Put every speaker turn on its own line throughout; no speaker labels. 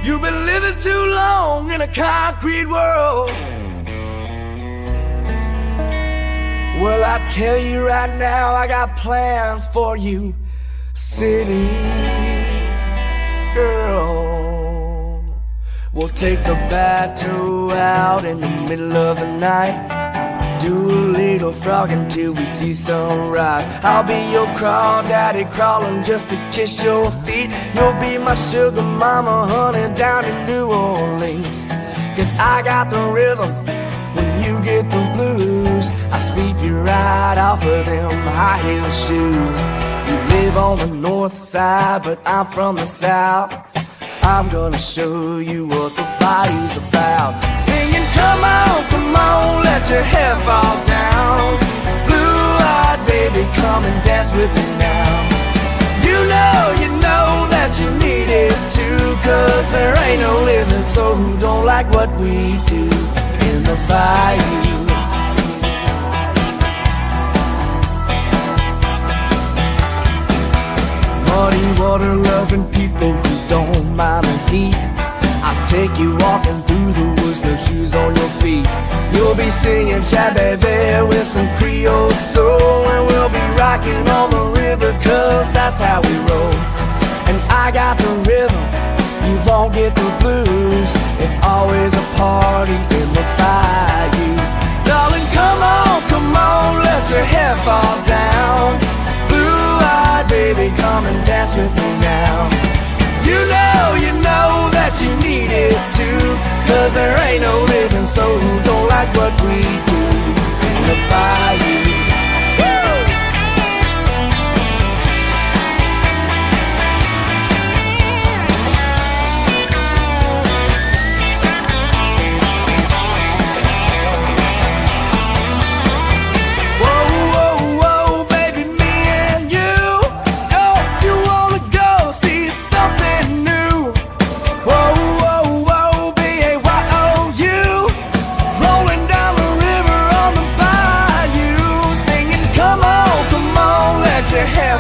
You've been living too long in a concrete world. Well, I tell you right now, I got plans for you, city girl. We'll take the battle out in the middle of the night. Do a little frog until we see sunrise. I'll be your crawdaddy crawling just to kiss your feet. You'll be my sugar mama, honey, down in New Orleans. 'Cause I got the rhythm when you get the blues. I sweep you right off of them high heel shoes. You live on the north side, but I'm from the south. I'm gonna show you what the bayou's about. Singing, come on, let your hair fall down. Blue-eyed baby, come and dance with me now. You know that you need it too. 'Cause there ain't no living soul who don't like what we do in the bayou. Muddy water loving people who don't mind the heat. I'll take you walking through the woods, no shoes on your feet. You'll be singing Chabebe with some Creole soul. And we'll be rocking on the river, 'cause that's how we roll. And I got the rhythm, you won't get the blues. It's always a party in the bayou. Darling, come on, let your hair fall down. Blue-eyed baby, come and dance with me now. You know that you need it too. 'Cause there ain't no living soul who don't like what we do in the bayou.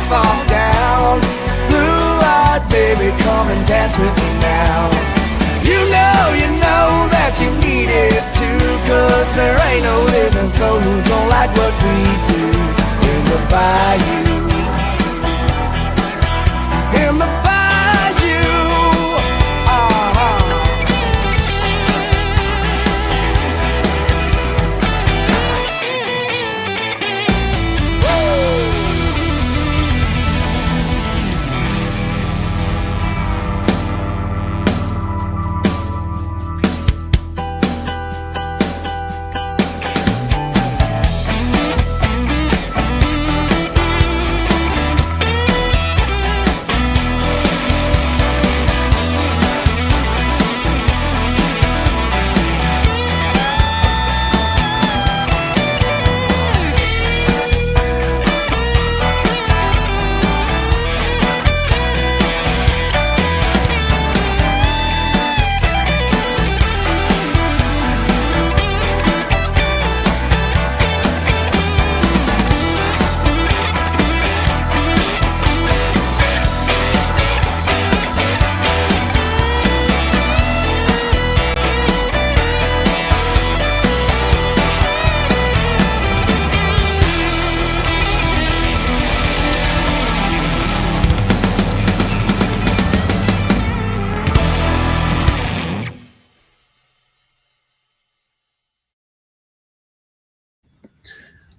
Fall down, blue-eyed baby, come and dance with me now. You know that you need it too. 'Cause there ain't no living soul who don't like what we do in the bayou. In the bayou,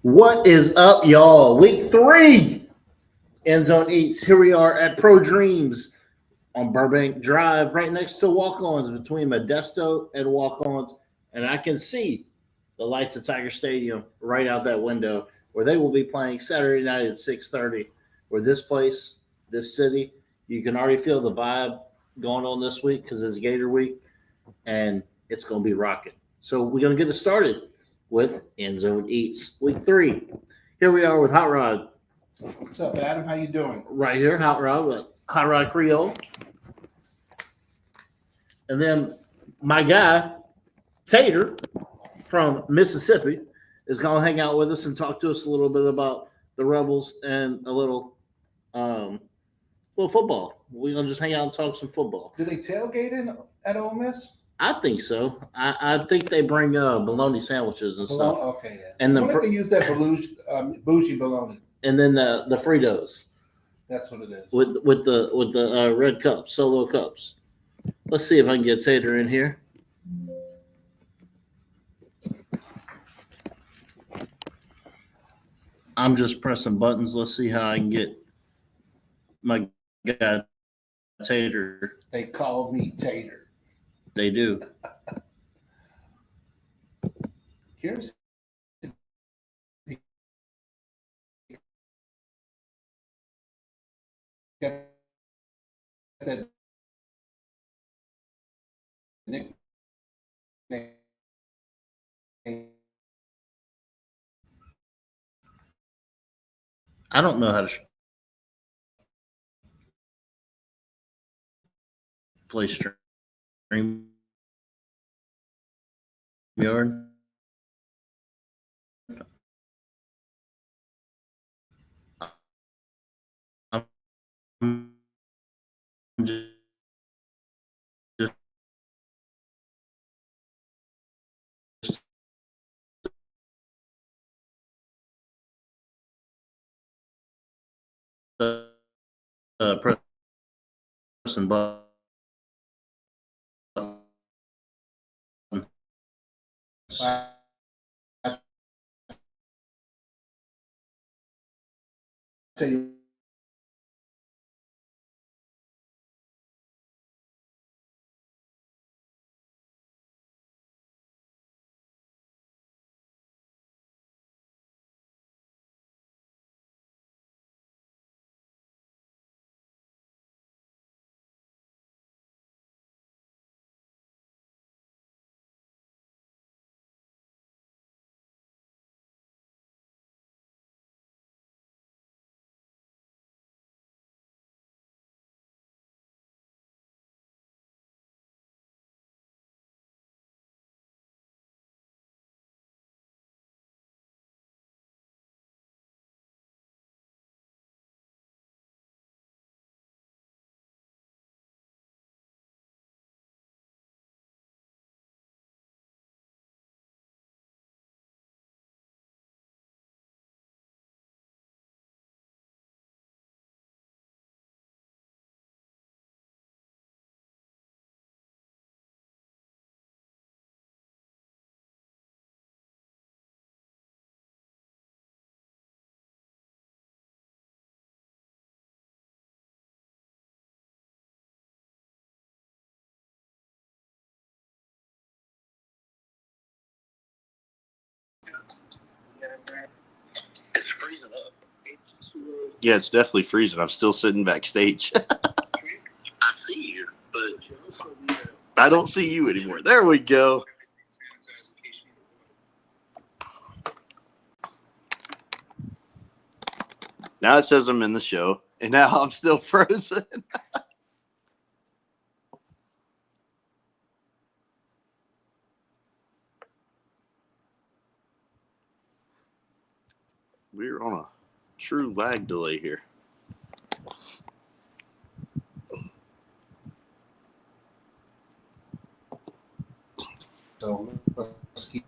What is up, y'all? Week 3, End Zone Eats. Here we are at Pro Dreams on Burbank Drive, right next to Walk-Ons, between Modesto and Walk-Ons. And I can see the lights of Tiger Stadium right out that window, where they will be playing Saturday night at 6:30. Where this place, this city, you can already feel the vibe going on this week because it's Gator Week, and it's going to be rocking. So we're going to get it started with End Zone Eats, Week 3. Here we are with Hot Rod.
What's up, Adam? How you doing?
Right here, Hot Rod with Hot Rod Creole. And then my guy, Tater, from Mississippi, is going to hang out with us and talk to us a little bit about the Rebels and a little Well, football. We're gonna just hang out and talk some football.
Do they tailgate in at Ole Miss?
I think so. I think they bring bologna sandwiches and
Bologna?
stuff,
Okay, yeah.
And
And
the
what if
fr-
they use that bougie bologna?
and then the Fritos
That's what it is.
with the red cups, solo cups. Let's see if I can get Tater in here. I'm just pressing buttons. Let's see how I can get my guy Tater.
They called me Tater.
They do.
Curious. Got that nickname.
I don't know how to play stream yard. I'm just pressing buttons.
Tell you
It's freezing up. Yeah, it's definitely freezing. I'm still sitting backstage. I see you, but I don't see you anymore. There we go. Now it says I'm in the show, and now I'm still frozen. We're on a true lag delay here.
so. Let's keep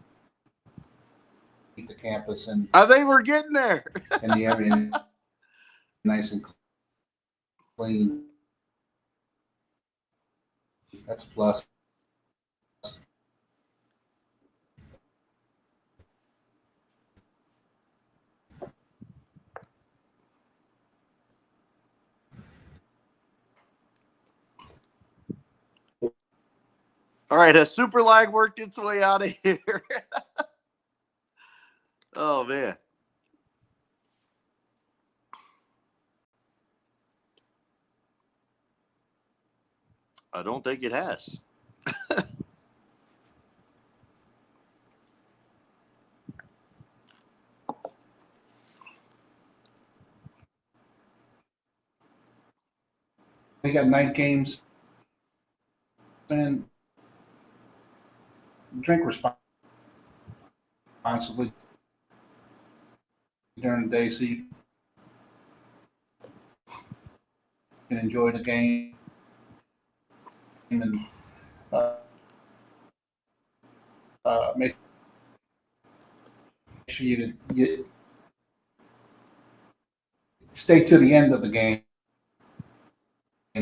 the campus and
I think we're getting there.
the area nice and clean. That's a plus.
All right, has super lag worked its way out of here? Oh, man. I don't think it has.
We got 9 games and drink responsibly during the day so you
can enjoy the game and make sure you stay to the end of the game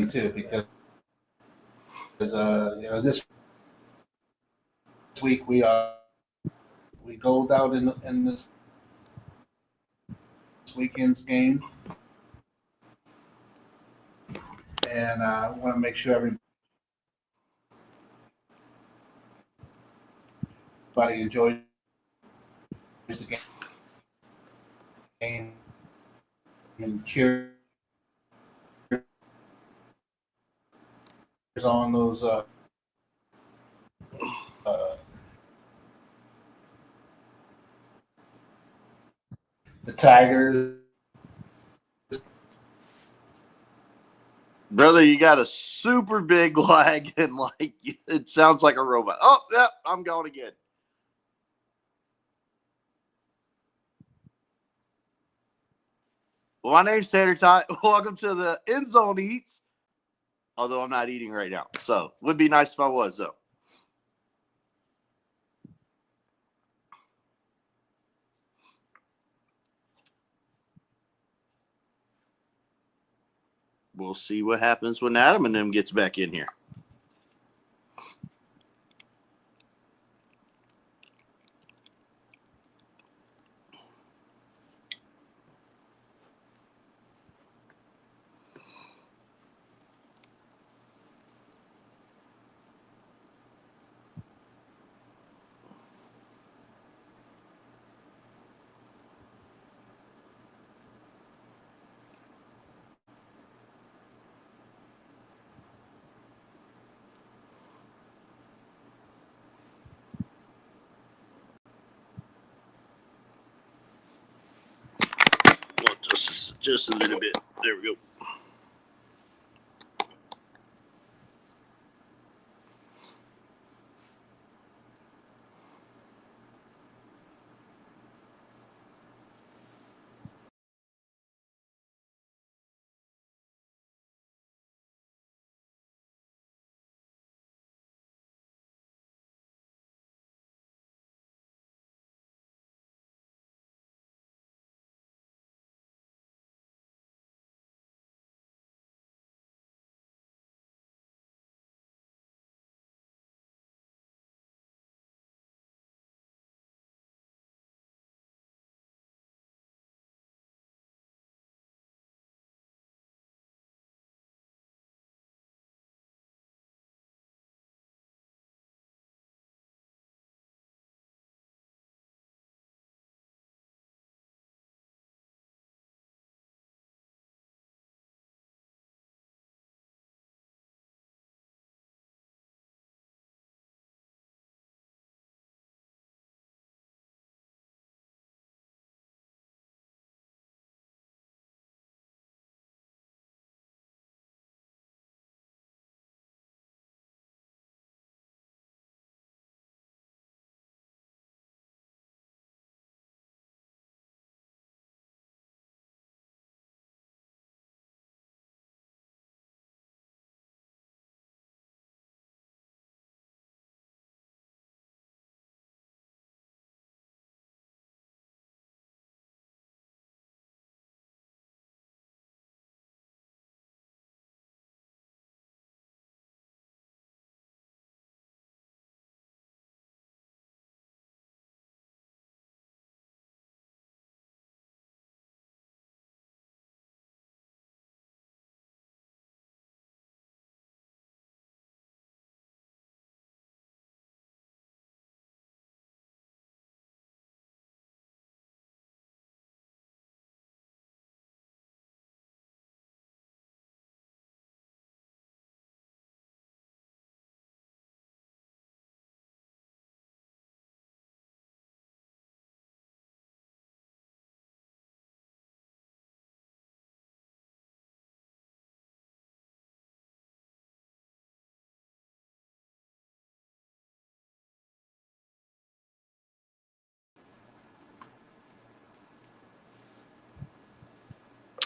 too, because this week we gold out in this weekend's game, and I want to make sure everybody enjoys the game and cheers on those the Tigers.
Brother, you got a super big lag and like it sounds like a robot. Oh, yep, I'm going again. Well, my name's Tater Tot. Welcome to the End Zone Eats. Although I'm not eating right now. So, would be nice if I was, though. We'll see what happens when Adam and them gets back in here. Well, just a little bit. There we go.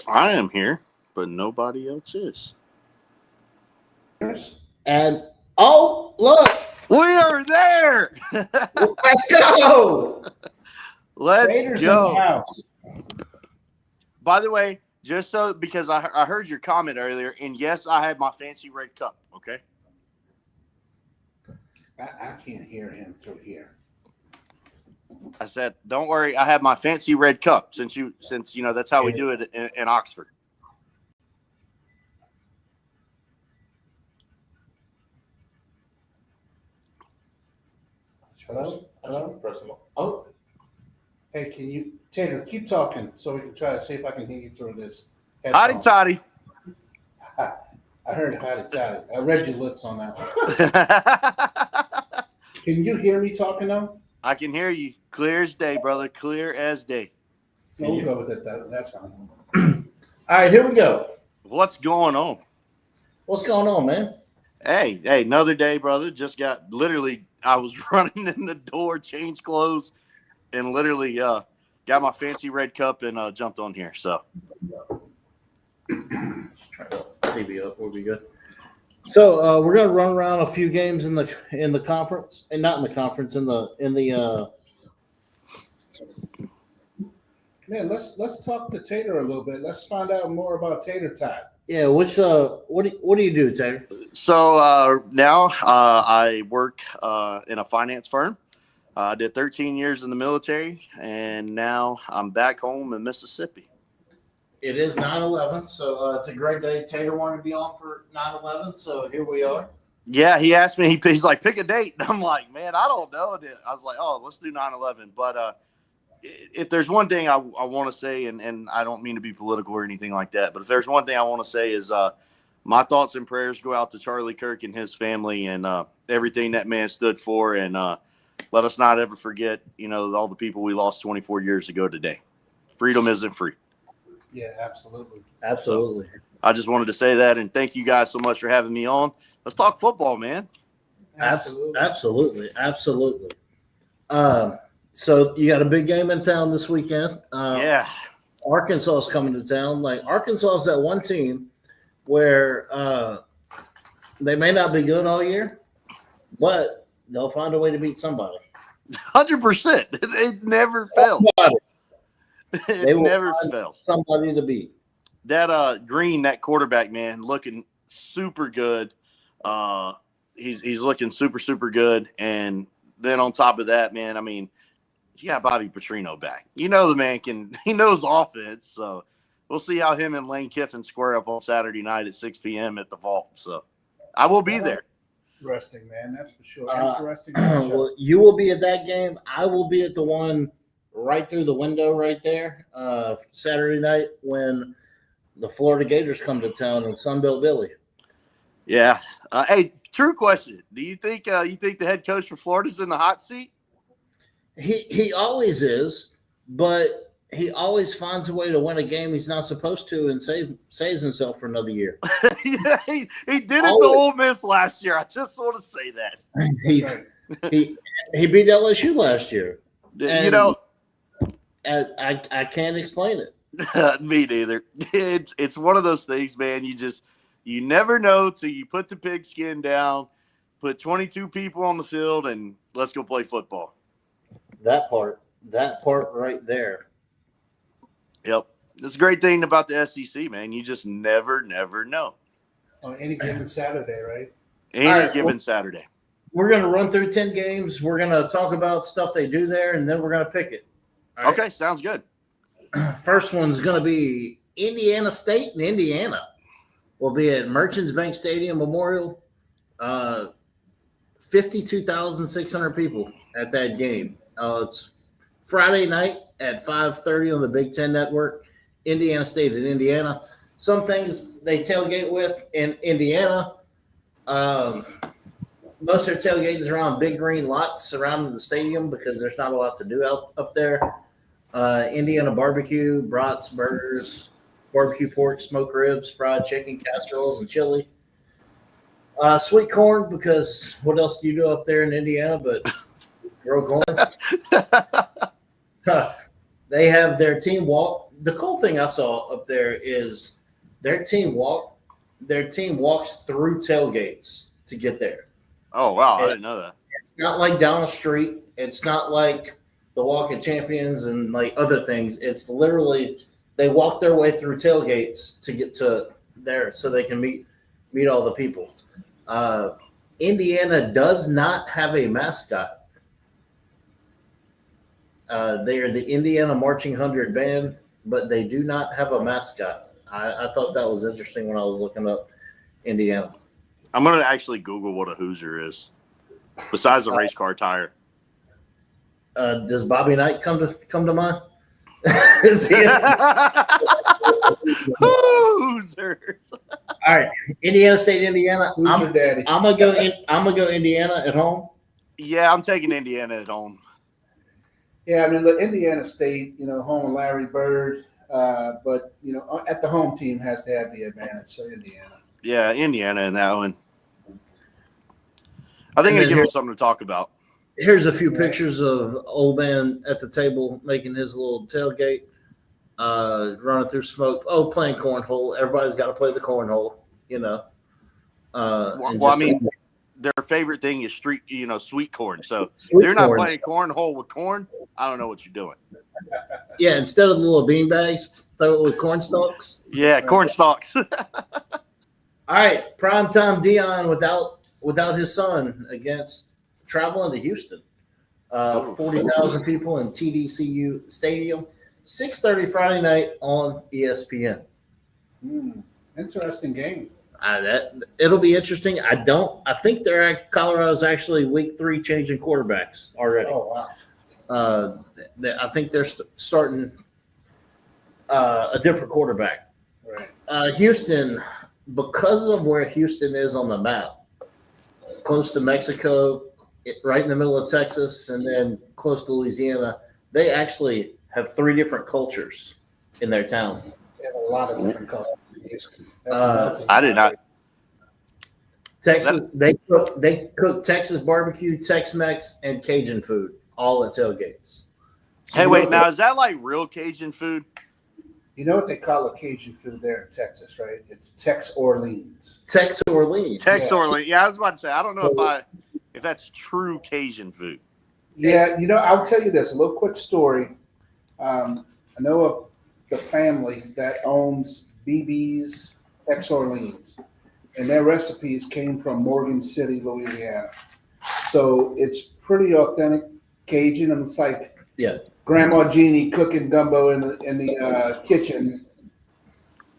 I am here. but nobody else is.
And oh, look,
We are there.
let's go.
Let's
Raiders in
go.
the house.
By the way, just so because I heard your comment earlier, and yes, I have my fancy red cup. Okay.
I can't hear him through here.
I said, don't worry, I have my fancy red cup since that's how we do it in Oxford.
Hello? Hello?
Press them up.
Oh. Hey, can you, Tater, keep talking so we can try to see if I can hear you through this.
Howdy,
headphone.
toddy.
I heard howdy toddy. I read your lips on that one. Can you hear me talking now?
I can hear you clear as day, brother. Clear as day.
No, we'll go with it. That's fine. All right, here we go.
What's going on?
What's going on, man?
Hey, another day, brother. Just got literally. I was running in the door, changed clothes, and literally got my fancy red cup and jumped on here. So
Let's try to TV up. We'll be good. So we're gonna run around a few games in the conference, and not in the conference, in the.
Man, let's talk to Tater a little bit. Let's find out more about Tater Tot.
Yeah, what do you do, Tater?
So now I work in a finance firm. I did 13 years in the military, and now I'm back home in Mississippi.
It is 9/11, so it's a great day. Tater wanted to be on for 9/11, so here we are.
Yeah, he asked me. He's like, pick a date. And I'm like, man, I don't know. I was like, oh, let's do 9/11. But if there's one thing I want to say, and I don't mean to be political or anything like that, but if there's one thing I want to say is my thoughts and prayers go out to Charlie Kirk and his family and everything that man stood for. And let us not ever forget, all the people we lost 24 years ago today. Freedom isn't free.
Yeah, absolutely.
Absolutely.
I just wanted to say that, and thank you guys so much for having me on. Let's talk football, man.
Absolutely. So you got a big game in town this weekend.
Yeah.
Arkansas is coming to town. Like Arkansas is that one team where they may not be good all year, but they'll find a way to beat somebody.
100%. It never fails.
They
It
will
never
find
fails.
somebody to beat.
That Green, that quarterback, man, looking super good. He's looking super, super good. And then on top of that, man, I mean, you got Bobby Petrino back. The man he knows offense. So we'll see how him and Lane Kiffin square up on Saturday night at 6 p.m. at the Vault. So I will be there.
Interesting, man. That's for sure. Interesting.
Well, you will be at that game. I will be at the one right through the window right there Saturday night when the Florida Gators come to town in Sunbelt Billy.
Yeah. Hey, true question. Do you think the head coach for Florida's in the hot seat?
He always is, but he always finds a way to win a game he's not supposed to and saves himself for another year.
Yeah, he did it to Ole Miss last year. I just want to say that.
He beat LSU last year.
And,
I can't explain it.
Me neither. It's one of those things, man. You never know till you put the pigskin down, put 22 people on the field, and let's go play football.
That part right there.
Yep. That's a great thing about the SEC, man. You just never know.
On any given Saturday, right?
Any given Saturday.
We're going to run through 10 games. We're going to talk about stuff they do there, and then we're going to pick it. All right?
Okay, sounds good.
First one's going to be Indiana State and Indiana. We'll be at Merchants Bank Stadium Memorial. 52,600 people at that game. It's Friday night at 5:30 on the Big Ten Network. Indiana State and Indiana. Some things they tailgate with in Indiana. Most of their tailgating is around big green lots surrounding the stadium because there's not a lot to do up there. Indiana barbecue, brats, burgers, barbecue pork, smoked ribs, fried chicken, casseroles, and chili. Sweet corn, because what else do you do up there in Indiana but grow corn? They have their team walk. The cool thing I saw up there is Their team walks through tailgates to get there.
Oh wow, I
It's-
didn't know that.
It's not like down the street. It's not like the Walk of Champions and like other things. It's literally they walk their way through tailgates to get to there so they can meet all the people. Indiana does not have a mascot. They are the Indiana Marching 100 Band, but they do not have a mascot. I thought that was interesting when I was looking up Indiana.
I'm gonna actually Google what a Hoosier is, besides a race car tire.
Does Bobby Knight come to mind? Is he
Hoosiers.
all right? Indiana State, Indiana.
Who's your daddy?
I'm gonna go Indiana at home.
Yeah, I'm taking Indiana at home.
Yeah, I mean, look, Indiana State, home of Larry Bird, but at the home team has to have the advantage. So Indiana.
Yeah, Indiana in that one. I think
And
it'll
then
give them something to talk about.
Here's a few pictures of old man at the table making his little tailgate, running through smoke. Oh, playing cornhole. Everybody's got to play the cornhole,
Well, I mean, their favorite thing is sweet corn. So
Sweet
they're not
corn.
playing cornhole with corn. I don't know what you're doing.
Yeah, instead of the little bean bags, throw it with corn stalks.
Yeah, corn stalks.
All right, primetime Dion without his son against traveling to Houston. 40,000 people in TDCU Stadium. 6:30 Friday night on ESPN.
Interesting game.
It'll be interesting. I think Colorado's actually week 3 changing quarterbacks already.
Oh wow.
I think they're starting a different quarterback.
Right.
Houston, because of where Houston is on the map, close to Mexico, right in the middle of Texas, and then close to Louisiana, they actually have 3 different cultures in their town.
They have a lot of different colors in Houston.
I did not.
Texas, they cook Texas barbecue, Tex-Mex, and Cajun food all at tailgates. So
Hey, wait, now is that like real Cajun food?
You know what they call a Cajun food there in Texas, right? It's Tex Orleans.
Tex Orleans.
Tex Orleans. Yeah, I was about to say. I don't know if that's true Cajun food.
Yeah, I'll tell you this, a little quick story. I know of the family that owns BB's Tex Orleans, and their recipes came from Morgan City, Louisiana. So it's pretty authentic Cajun, and it's like Grandma Jeannie cooking gumbo in the kitchen.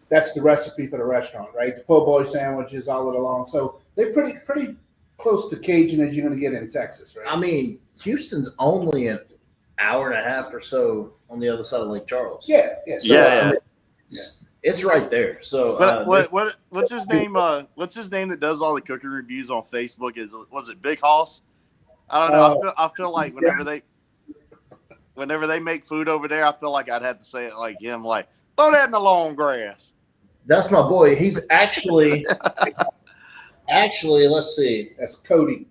That's the recipe for the restaurant, right? The po' boy sandwiches all along. So they're pretty close to Cajun as you're going to get in Texas, right?
I mean, Houston's only an hour and a half or so on the other side of Lake Charles.
Yeah. So,
Yeah.
I mean, it's right there. So
What's his name? What's his name that does all the cooking reviews on Facebook? Was it Big Hoss? I don't know. I feel like whenever they make food over there, I feel like I'd have to say it like him, like throw that in the long grass.
that's my boy. He's actually let's see.
That's Cody.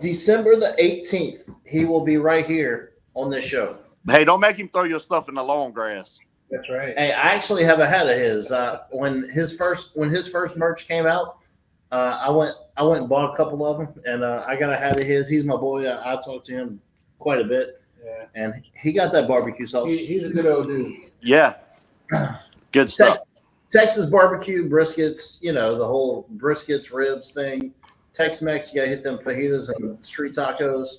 December the 18th, he will be right here on this show.
Hey, don't make him throw your stuff in the long grass.
That's right.
Hey, I actually have a hat of his. When his first merch came out, I went and bought a couple of them, and I got a hat of his. He's my boy. I talked to him quite a bit, and he got that barbecue sauce.
He's a good old dude.
Yeah, good stuff.
Texas barbecue briskets, the whole briskets, ribs thing. Tex-Mex, you got to hit them fajitas and street tacos.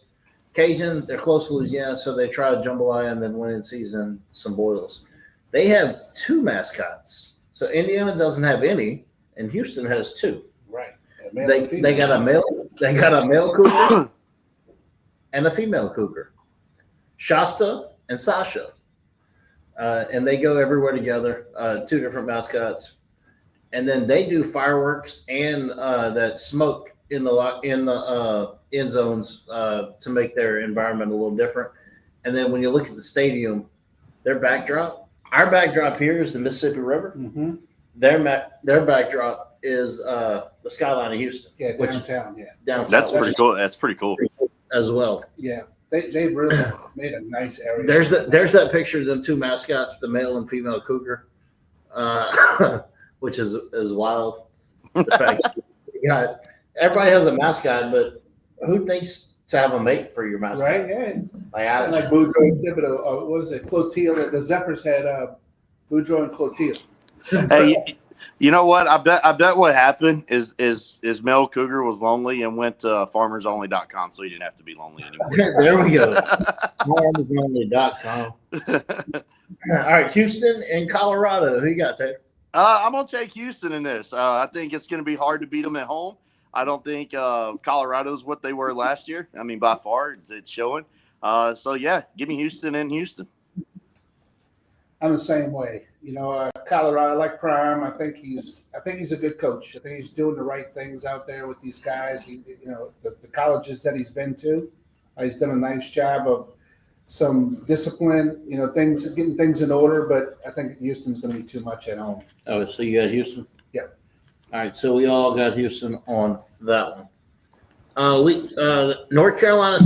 Cajun, they're close to Louisiana, so they try jambalaya and then when in season, some boils. They have 2 mascots. So Indiana doesn't have any, and Houston has 2.
Right.
They got a male cougar and a female cougar, Shasta and Sasha. And they go everywhere together, 2 different mascots. And then they do fireworks and that smoke in the end zones to make their environment a little different. And then when you look at the stadium, our backdrop here is the Mississippi River.
Mm-hmm.
Their backdrop is the skyline of Houston.
Yeah, downtown.
Downtown.
That's pretty cool. That's pretty cool.
As well.
Yeah, they really made a nice area.
There's that picture of them 2 mascots, the male and female cougar. which is wild. The fact that you got everybody has a mascot, but who thinks to have a mate for your mascot?
Right? Yeah.
Like
Like Boudreaux exhibit, what was it? Clotilde. The Zephyrs had Boudreaux and Clotilde.
Hey, you know what? I bet what happened is Mel Cougar was lonely and went to farmersonly.com, so he didn't have to be lonely anymore.
There we go. Farmersonly.com. All right, Houston and Colorado. Who you got, Taylor?
I'm gonna take Houston in this. I think it's gonna be hard to beat them at home. I don't think Colorado's what they were last year. I mean, by far, it's showing. So yeah, give me Houston in Houston.
I'm the same way. Colorado, I like Prime. I think he's a good coach. I think he's doing the right things out there with these guys. The colleges that he's been to, he's done a nice job of some discipline, getting things in order. But I think Houston's going to be too much at home.
Oh, so you got Houston?
Yeah.
All right, so we all got Houston on that one. North Carolina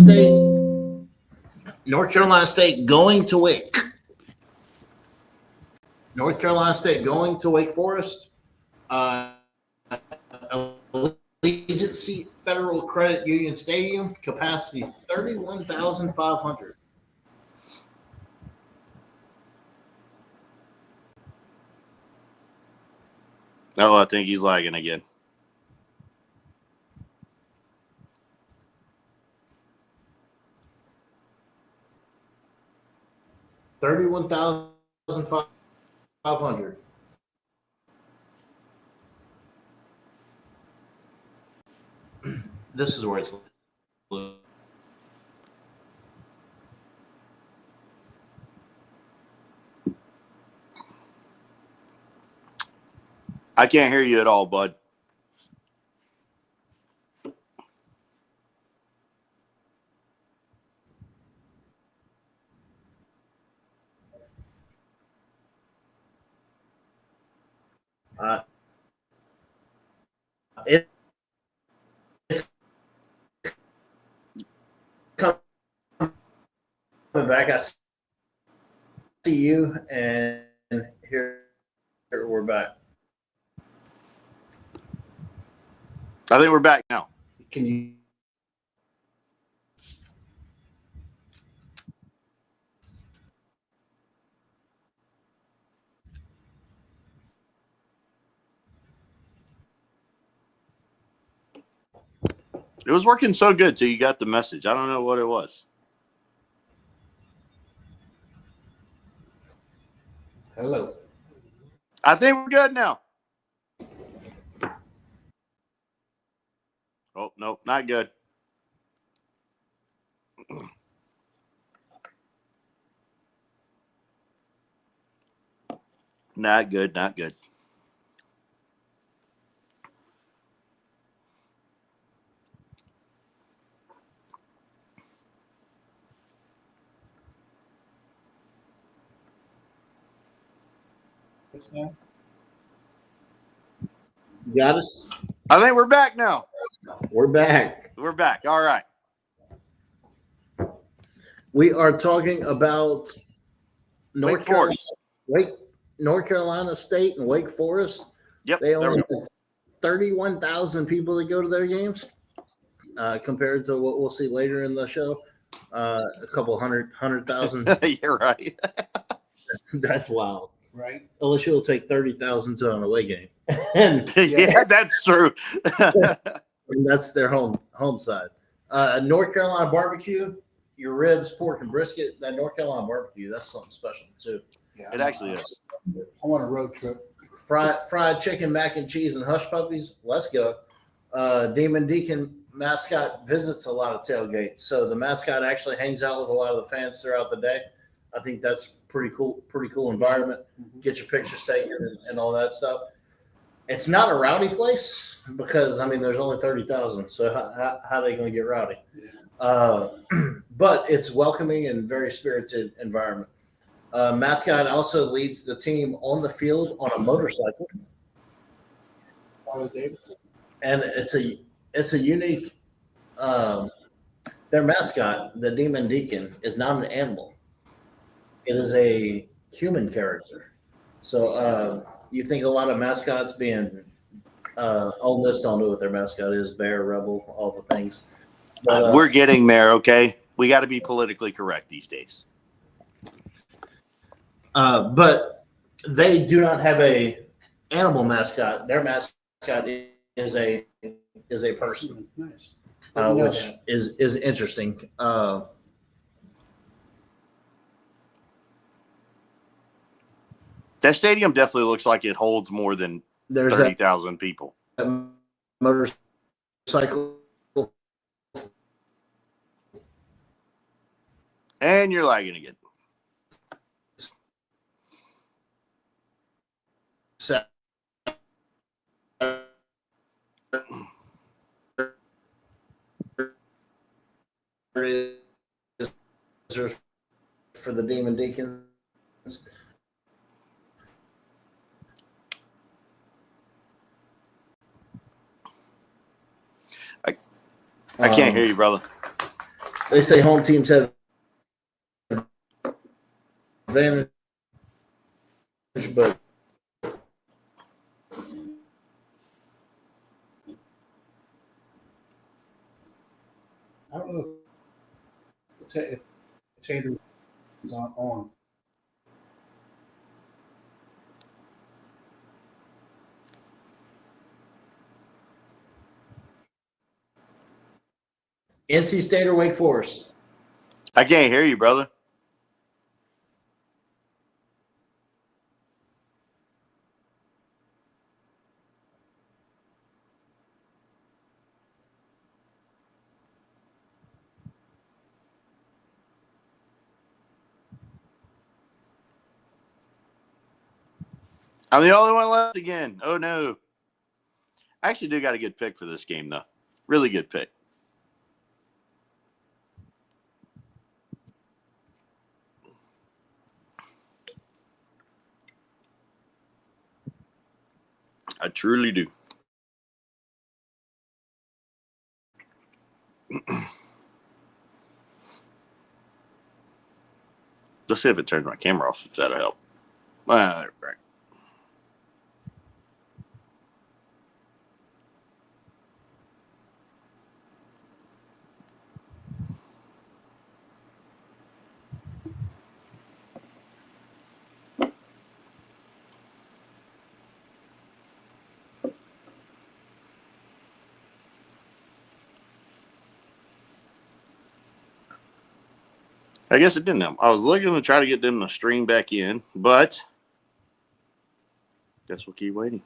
State going to Wake. North Carolina State going to Wake Forest. Allegiant Federal Credit Union Stadium, capacity 31,500.
Oh, I think he's lagging again.
$31,500. This is where it's.
I can't hear you at all, bud.
It's coming back. I see you, and here we're back.
I think we're back now.
Can you?
It was working so good till you got the message. I don't know what it was.
Hello.
I think we're good now. Oh, nope, not good. Not good, not good.
Got us?
I think we're back now.
We're back.
We're back. All right.
We are talking about
Wake Forest.
North Carolina State and Wake Forest.
Yep.
They only have 31,000 people that go to their games, compared to what we'll see later in the show. A couple 100,000.
You're right.
That's wild.
Right.
LSU will take 30,000 to an away game.
Yeah, that's true.
And that's their home side. North Carolina barbecue, your ribs, pork, and brisket. That North Carolina barbecue, that's something special too.
Yeah.
It actually is.
I want a road trip.
Fried chicken, mac and cheese, and hush puppies. Let's go. Demon Deacon mascot visits a lot of tailgates, so the mascot actually hangs out with a lot of the fans throughout the day. I think that's pretty cool environment. Get your pictures taken and all that stuff. It's not a rowdy place because there's only 30,000. So how are they going to get rowdy? Yeah. But it's welcoming and very spirited environment. Mascot also leads the team on the field on a motorcycle.
Harley Davidson.
And it's a unique. Their mascot, the Demon Deacon, is not an animal. It is a human character. So You think a lot of mascots being Ole Miss don't know what their mascot is, Bear, Rebel, all the things. But,
We're getting there, okay? We got to be politically correct these days.
but they do not have a animal mascot. Their mascot is a person,
Nice.
which is interesting.
That stadium definitely looks like it holds more than
There's
30,000 people.
that motorcycle.
And you're lagging again.
For the Demon Deacons.
I can't hear you, brother.
They say home teams have advantage, but
I don't know if Tater is on.
NC State or Wake Forest.
I can't hear you, brother. I'm the only one left again. Oh, no. I actually do got a good pick for this game, though. Really good pick. I truly do. Let's see if it turns my camera off, if that'll help. Right. I guess it didn't help. I was looking to try to get them to stream back in, but guess we'll keep waiting.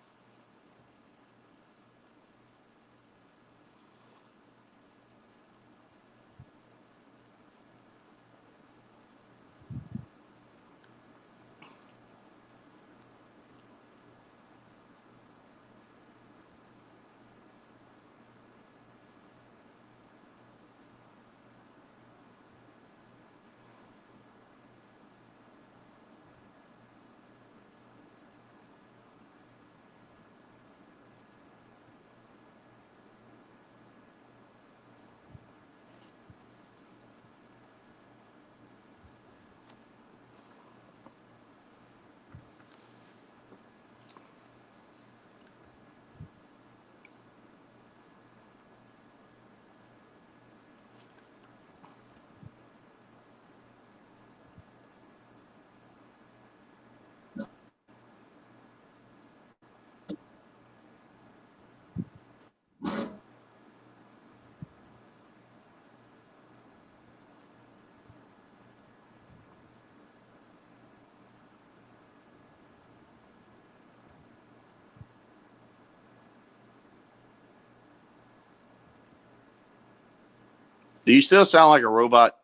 Do you still sound like a robot?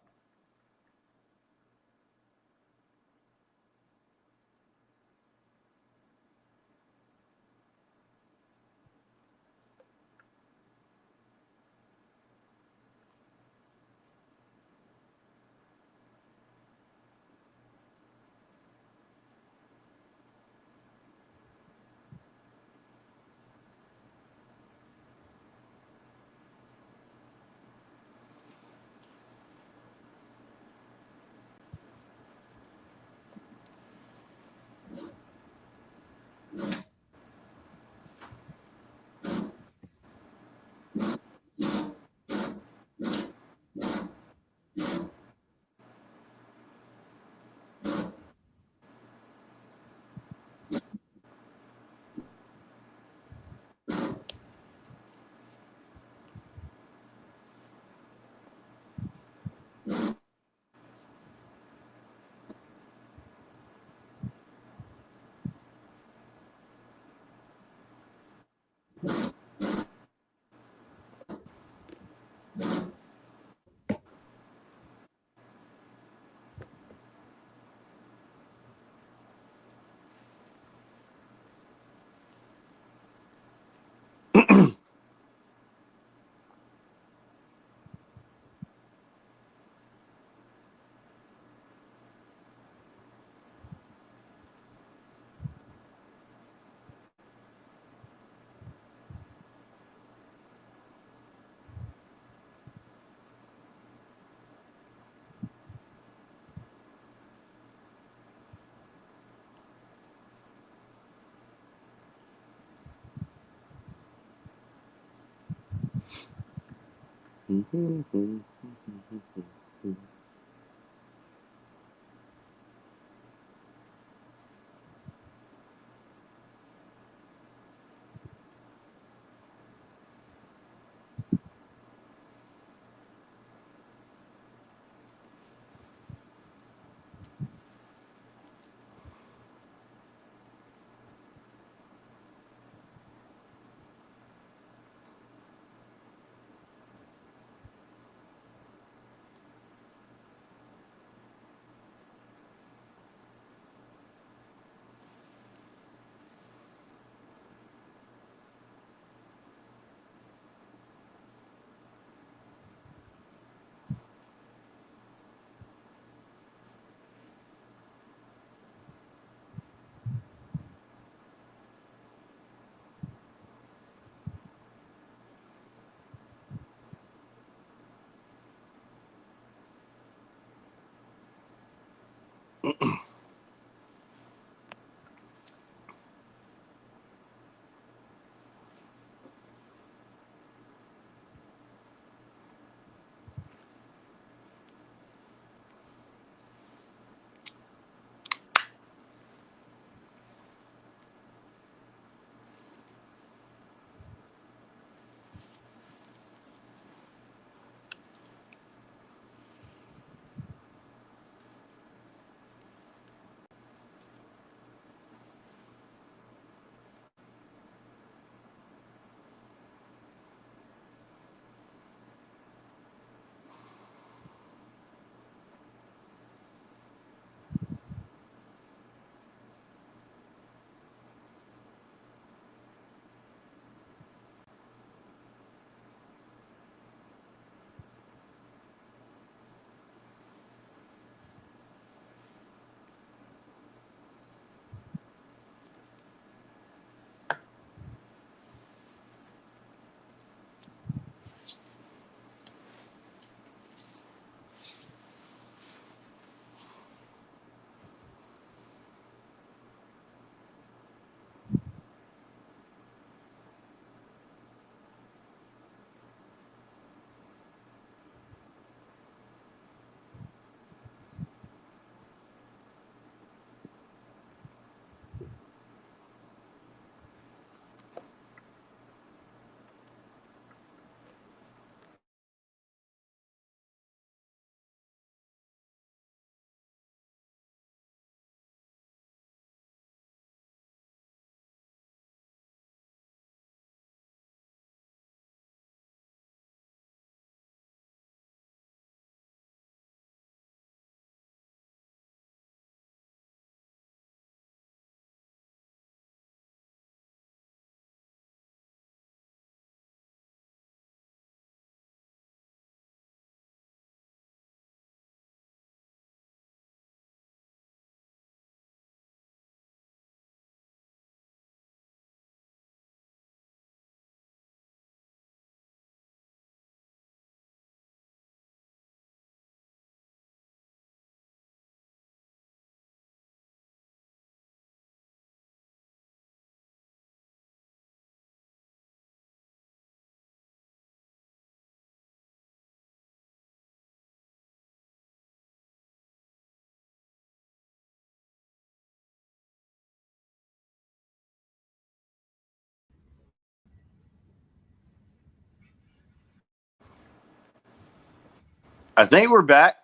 I think we're back.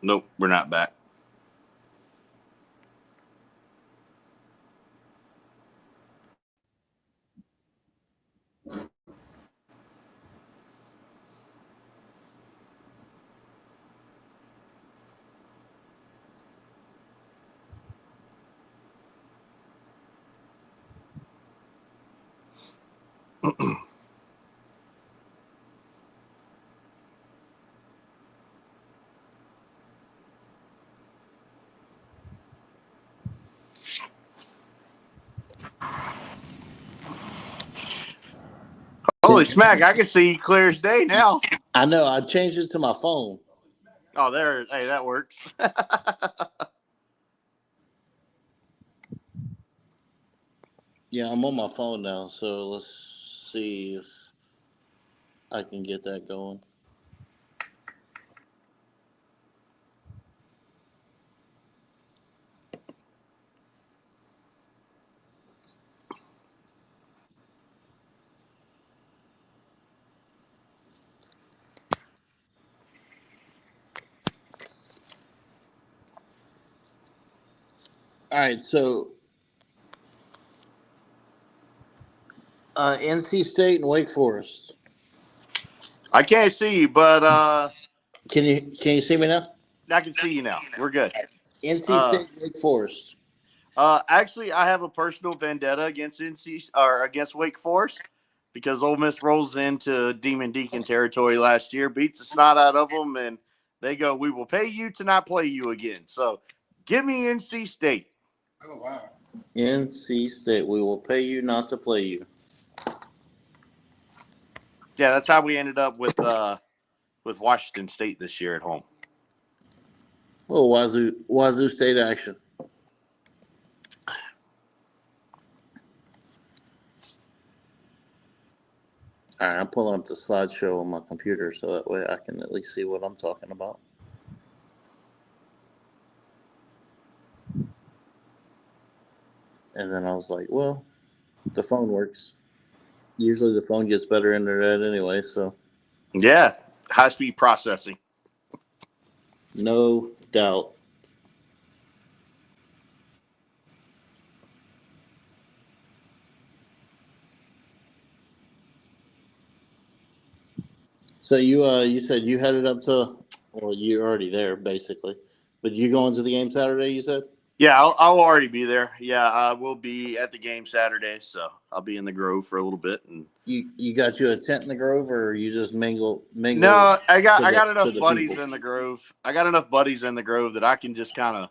Nope, we're not back. Holy smack! I can see you clear as day now.
I know. I changed it to my phone.
Oh, there. Hey, that works.
Yeah, I'm on my phone now, so let's see if I can get that going. All right, so NC State and Wake Forest.
I can't see you, but
Can you see me now?
I can see you now. We're good.
NC State, Wake Forest.
Actually, I have a personal vendetta against against Wake Forest because Ole Miss rolls into Demon Deacon territory last year, beats the snot out of them, and they go, "We will pay you to not play you again." So, give me NC State.
Oh, wow.
NC State, we will pay you not to play you.
Yeah, that's how we ended up with Washington State this year at home.
Oh, Wazoo State action. All right, I'm pulling up the slideshow on my computer so that way I can at least see what I'm talking about. And then I was like, well, the phone works. Usually the phone gets better internet anyway, so.
Yeah, high-speed processing.
No doubt. So you said you headed up to, well, you're already there basically, but you going to the game Saturday? You said.
Yeah, I'll already be there. Yeah, I will be at the game Saturday, so I'll be in the Grove for a little bit. And
you got you a tent in the Grove, or you just mingle?
No, I got enough
the
buddies
people?
in the Grove. I got enough buddies in the Grove that I can just kind of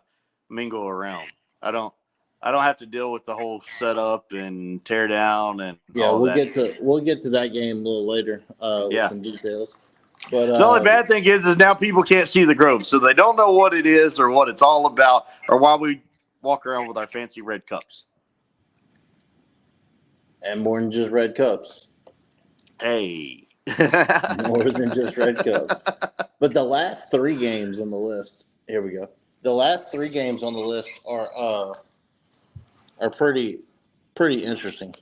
mingle around. I don't have to deal with the whole setup and tear down and
Yeah,
all
we'll
that.
we'll get to that game a little later with some details. But
The only bad thing is now people can't see the Grove, so they don't know what it is or what it's all about or why we walk around with our fancy red cups.
And more than just red cups.
Hey.
More than just red cups. But the last 3 games on the list, here we go. The last 3 games on the list are pretty interesting.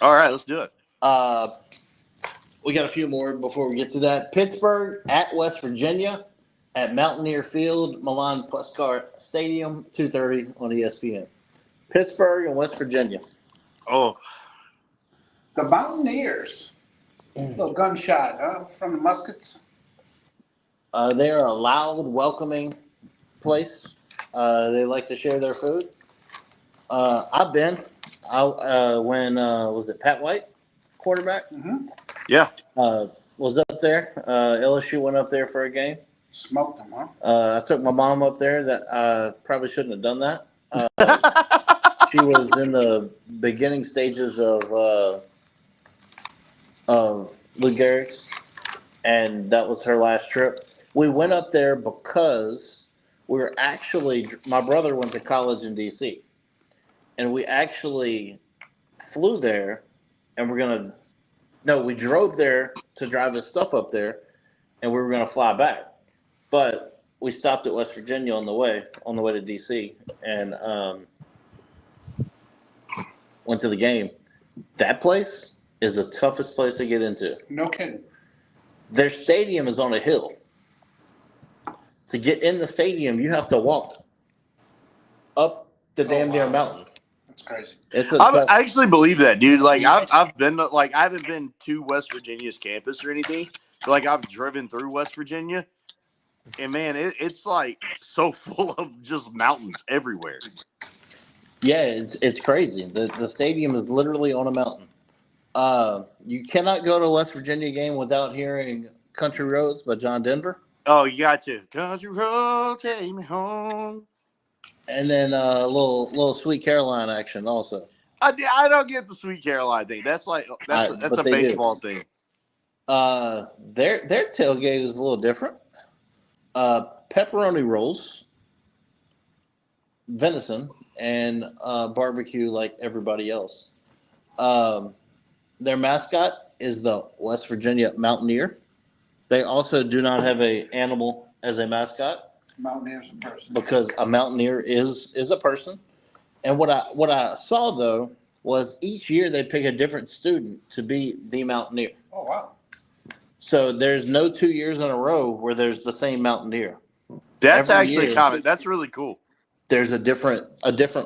All right, let's do it.
We got a few more before we get to that. Pittsburgh at West Virginia at Mountaineer Field, Milan Puskar Stadium, 2:30 on ESPN. Pittsburgh and West Virginia.
Oh.
The Mountaineers. Little gunshot, huh? From the muskets.
They are a loud, welcoming place. They like to share their food. I've been. When was it Pat White, quarterback?
Mm-hmm.
Yeah.
Was up there. LSU went up there for a game.
Smoked them, huh?
I took my mom up there. That probably shouldn't have done that. She was in the beginning stages of Lou Gehrig's, and that was her last trip. We went up there because my brother went to college in D.C., and we actually flew there, and we drove there to drive his stuff up there, and we were going to fly back. But we stopped at West Virginia on the way to D.C., and went to the game. That place is the toughest place to get into.
No kidding.
Their stadium is on a hill. To get in the stadium, you have to walk up the damn near mountain.
That's crazy.
I actually believe that, dude. Like I've been I haven't been to West Virginia's campus or anything, but like I've driven through West Virginia, and man, it's like so full of just mountains everywhere.
Yeah, it's crazy. The stadium is literally on a mountain. You cannot go to a West Virginia game without hearing "Country Roads" by John Denver.
Oh, you got to. Country road, take me home.
And then a little Sweet Caroline action also.
I don't get the Sweet Caroline thing. That's like that's a
but they do.
baseball thing.
Their tailgate is a little different. Pepperoni rolls, venison, and barbecue like everybody else. Their mascot is the West Virginia Mountaineer. They also do not have an animal as a mascot
Mountaineer's a person.
because a Mountaineer is a person. And what I saw though was each year they pick a different student to be the Mountaineer.
Oh, wow.
So there's no 2 years in a row where there's the same Mountaineer.
That's
Every
actually
year,
that's really cool.
there's a different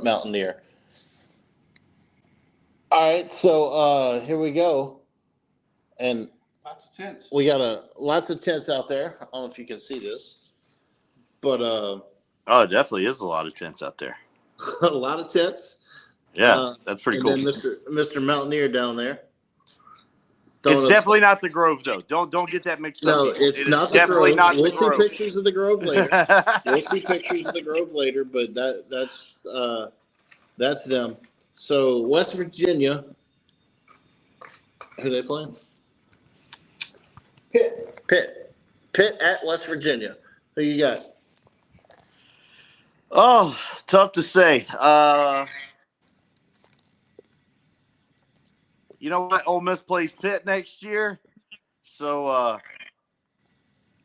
Mountaineer. All right, so here we go, and
Lots of tents.
we got lots of tents out there. I don't know if you can see this, but
Oh, it definitely is a lot of tents out there.
a lot of tents.
Yeah, that's pretty
and
cool.
then Mr. Mountaineer down there.
It's definitely not the Grove though. Don't get that mixed
No,
up. people.
it's
It
not
is
the
definitely
Grove.
not the
We'll see
Grove.
pictures of the Grove later. We'll see pictures of the Grove later, but that's them. So West Virginia, who they playing? Pitt at West Virginia. Who you got?
Oh, tough to say. You know what? Ole Miss plays Pitt next year, so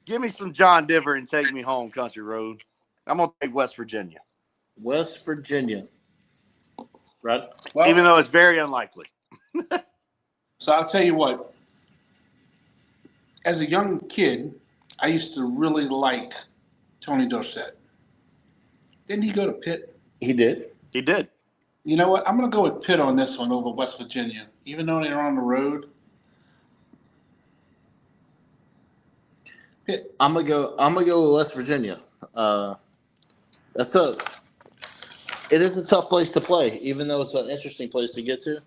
give me some John Diver and take me home, Country Road. I'm gonna take West Virginia,
West Virginia. Right?
Well,
even though it's very unlikely.
so I'll tell you what. As a young kid, I used to really like Tony Dorsett. Didn't he go to Pitt?
He did.
He did.
You know what? I'm going to go with Pitt on this one over West Virginia, even though they're on the road. Pitt.
I'm gonna go with West Virginia. It is a tough place to play, even though it's an interesting place to get to.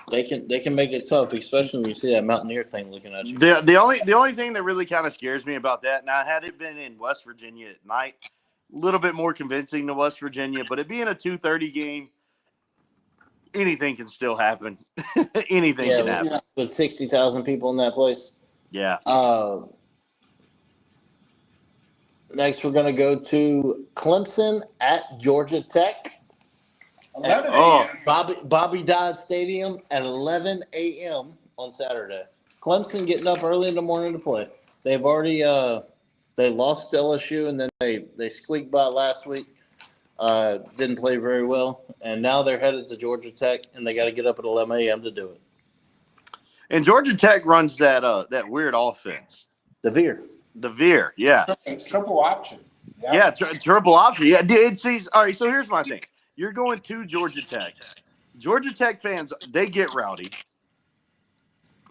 They can make it tough, especially when you see that Mountaineer thing looking at you.
The only thing that really kind of scares me about that, now had it been in West Virginia at night, a little bit more convincing to West Virginia, but it being a 2:30 game, anything can still happen. Anything can happen.
With 60,000 people in that place.
Yeah.
Next, we're going to go to Clemson at Georgia Tech.
11
Oh.
a.m.
Bobby Dodd Stadium at 11 a.m. on Saturday. Clemson getting up early in the morning to play. They've already they lost to LSU, and then they squeaked by last week. Didn't play very well, and now they're headed to Georgia Tech, and they got to get up at 11 a.m. to do it.
And Georgia Tech runs that weird offense.
The Veer.
The Veer, yeah.
Triple option.
Yeah, triple option. Yeah, all right, so here's my thing. You're going to Georgia Tech. Georgia Tech fans, they get rowdy.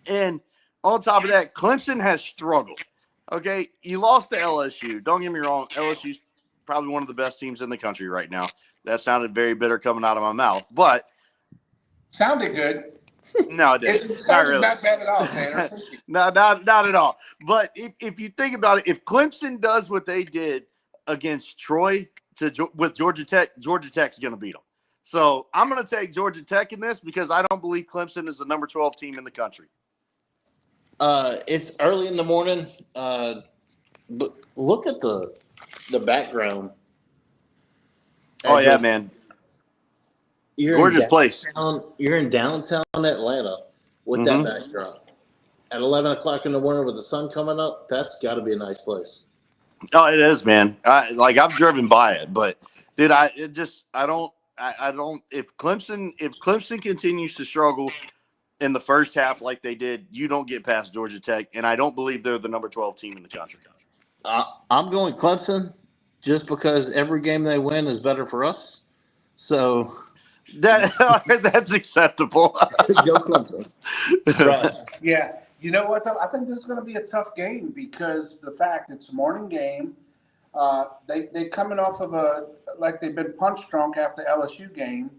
And on top of that, Clemson has struggled. Okay, you lost to LSU. Don't get me wrong. LSU's probably one of the best teams in the country right now. That sounded very bitter coming out of my mouth. But
Sounded good.
no, it didn't.
It
Not
sounded
really.
not bad at all, Tanner.
No, not at all. But if you think about it, if Clemson does what they did against Troy with Georgia Tech's going to beat them. So I'm going to take Georgia Tech in this because I don't believe Clemson is the number 12 team in the country.
It's early in the morning, but look at the background.
Oh, yeah, man. Gorgeous place.
You're in downtown Atlanta with that backdrop. At 11 o'clock in the morning with the sun coming up, that's got to be a nice place.
Oh, it is, man. I've driven by it, but dude, if Clemson continues to struggle in the first half like they did, you don't get past Georgia Tech, and I don't believe they're the number 12 team in the country.
I'm going Clemson just because every game they win is better for us. So
that's acceptable.
go Clemson. Right.
Yeah. You know what, though? I think this is going to be a tough game because the fact it's a morning game. They coming off of they've been punch drunk after LSU game.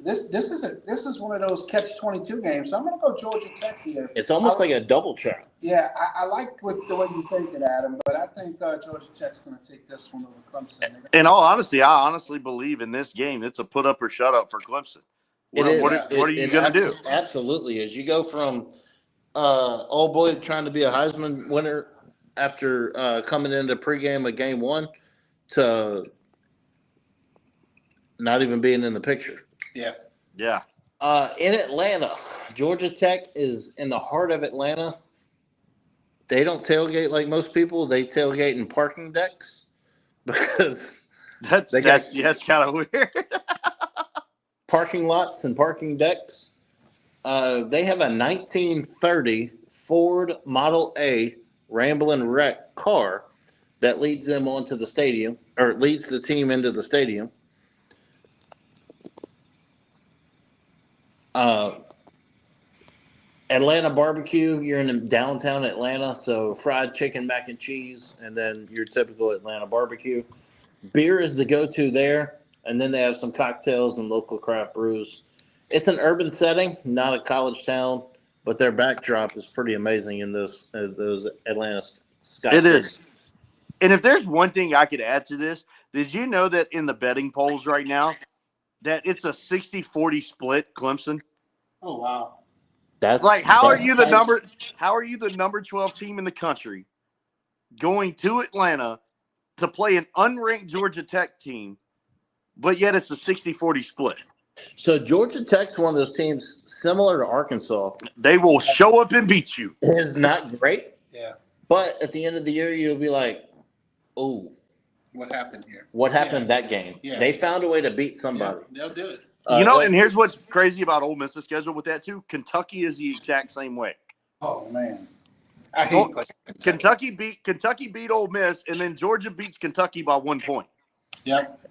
This is one of those catch-22 games. So I'm going to go Georgia Tech here.
It's almost like a double trap.
Yeah, I like the way you think it, Adam, but I think Georgia Tech's going to take this one over Clemson.
In all honesty, I honestly believe in this game it's a put up or shut up for Clemson. What are you going to do?
Absolutely. As you go from old boy trying to be a Heisman winner after coming into pregame of game one to not even being in the picture.
Yeah.
Yeah.
In Atlanta, Georgia Tech is in the heart of Atlanta. They don't tailgate like most people. They tailgate in parking decks because
That's kind of weird.
parking lots and parking decks. They have a 1930 Ford Model A Ramblin' Wreck car that leads them onto the stadium, or leads the team into the stadium. Atlanta barbecue, you're in downtown Atlanta, so fried chicken, mac and cheese, and then your typical Atlanta barbecue. Beer is the go-to there, and then they have some cocktails and local craft brews. It's an urban setting, not a college town, but their backdrop is pretty amazing in those Atlanta skyscrapers.
It is. And if there's one thing I could add to this, did you know that in the betting polls right now, that it's a 60-40 split, Clemson?
Oh, wow.
That's
like, how are you the number 12 team in the country going to Atlanta to play an unranked Georgia Tech team, but yet it's a 60-40 split?
So Georgia Tech's one of those teams similar to Arkansas.
They will show up and beat you.
It's not great.
Yeah.
But at the end of the year, you'll be like, oh,
What happened here?
what happened that game?
Yeah.
They found a way to beat somebody.
Yeah, they'll do it.
And here's what's crazy about Ole Miss's schedule with that too. Kentucky is the exact same way.
Oh, man. I hate
Kentucky beat Ole Miss, and then Georgia beats Kentucky by 1 point.
Yep.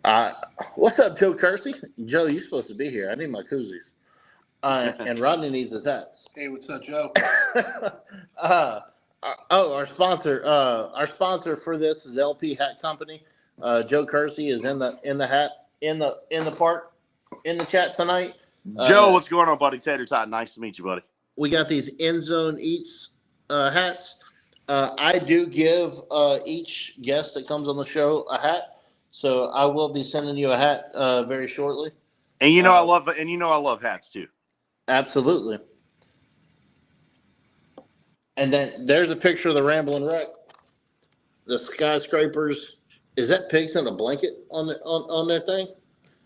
What's up, Joe Kersey? Joe, you're supposed to be here. I need my koozies. And Rodney needs his hats.
Hey, what's up, Joe?
Our sponsor for this is LP Hat Company. Joe Kersey is in the chat tonight.
Joe, what's going on, buddy? Tater Tot, nice to meet you, buddy.
We got these End Zone Eats hats. I do give each guest that comes on the show a hat, so I will be sending you a hat very shortly.
And I love hats too.
Absolutely. And then there's a picture of the Ramblin' Wreck. The skyscrapers. Is that pigs in a blanket on their thing?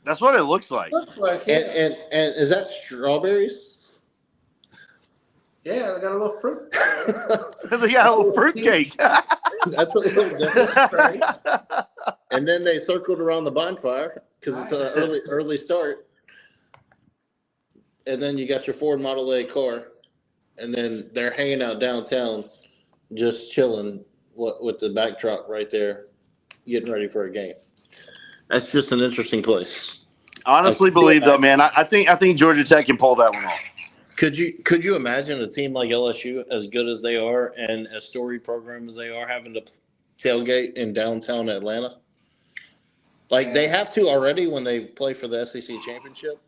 That's what it looks like.
Looks like it.
And is that strawberries?
Yeah, they got a little fruit.
They got a little fruitcake.
That's a little different. Right? And then they circled around the bonfire because it's an early start. And then you got your Ford Model A car. And then they're hanging out downtown, just chilling with the backdrop right there, getting ready for a game. That's just an interesting place.
Honestly, believe though, man. I think Georgia Tech can pull that one off.
Could you imagine a team like LSU, as good as they are and as storied program as they are, having to tailgate in downtown Atlanta? Like they have to already when they play for the SEC championship,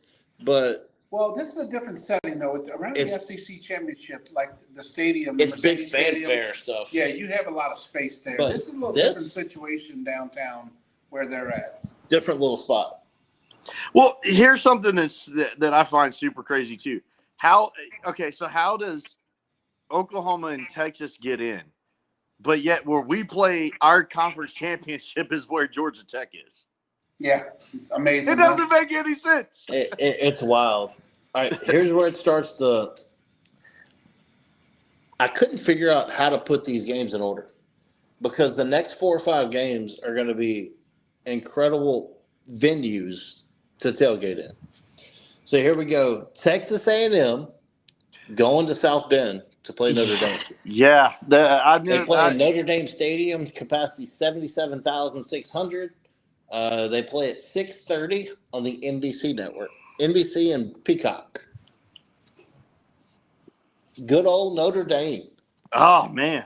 but.
Well, this is a different setting, though. Around the SEC championship, like the stadium.
It's big fanfare stuff.
Yeah, you have a lot of space there.
But
this is a little different situation downtown where they're at.
Different little spot.
Well, here's something that I find super crazy, too. How does Oklahoma and Texas get in? But yet where we play our conference championship is where Georgia Tech is.
Yeah, amazing.
It doesn't make any sense.
It's wild. All right, here's where it starts to – I couldn't figure out how to put these games in order because the next 4 or 5 games are going to be incredible venues to tailgate in. So here we go. Texas A&M going to South Bend to play Notre Dame.
Yeah.
They play in Notre Dame Stadium, capacity 77,600. They play at 6:30 on the NBC network, NBC and Peacock. Good old Notre Dame.
Oh man,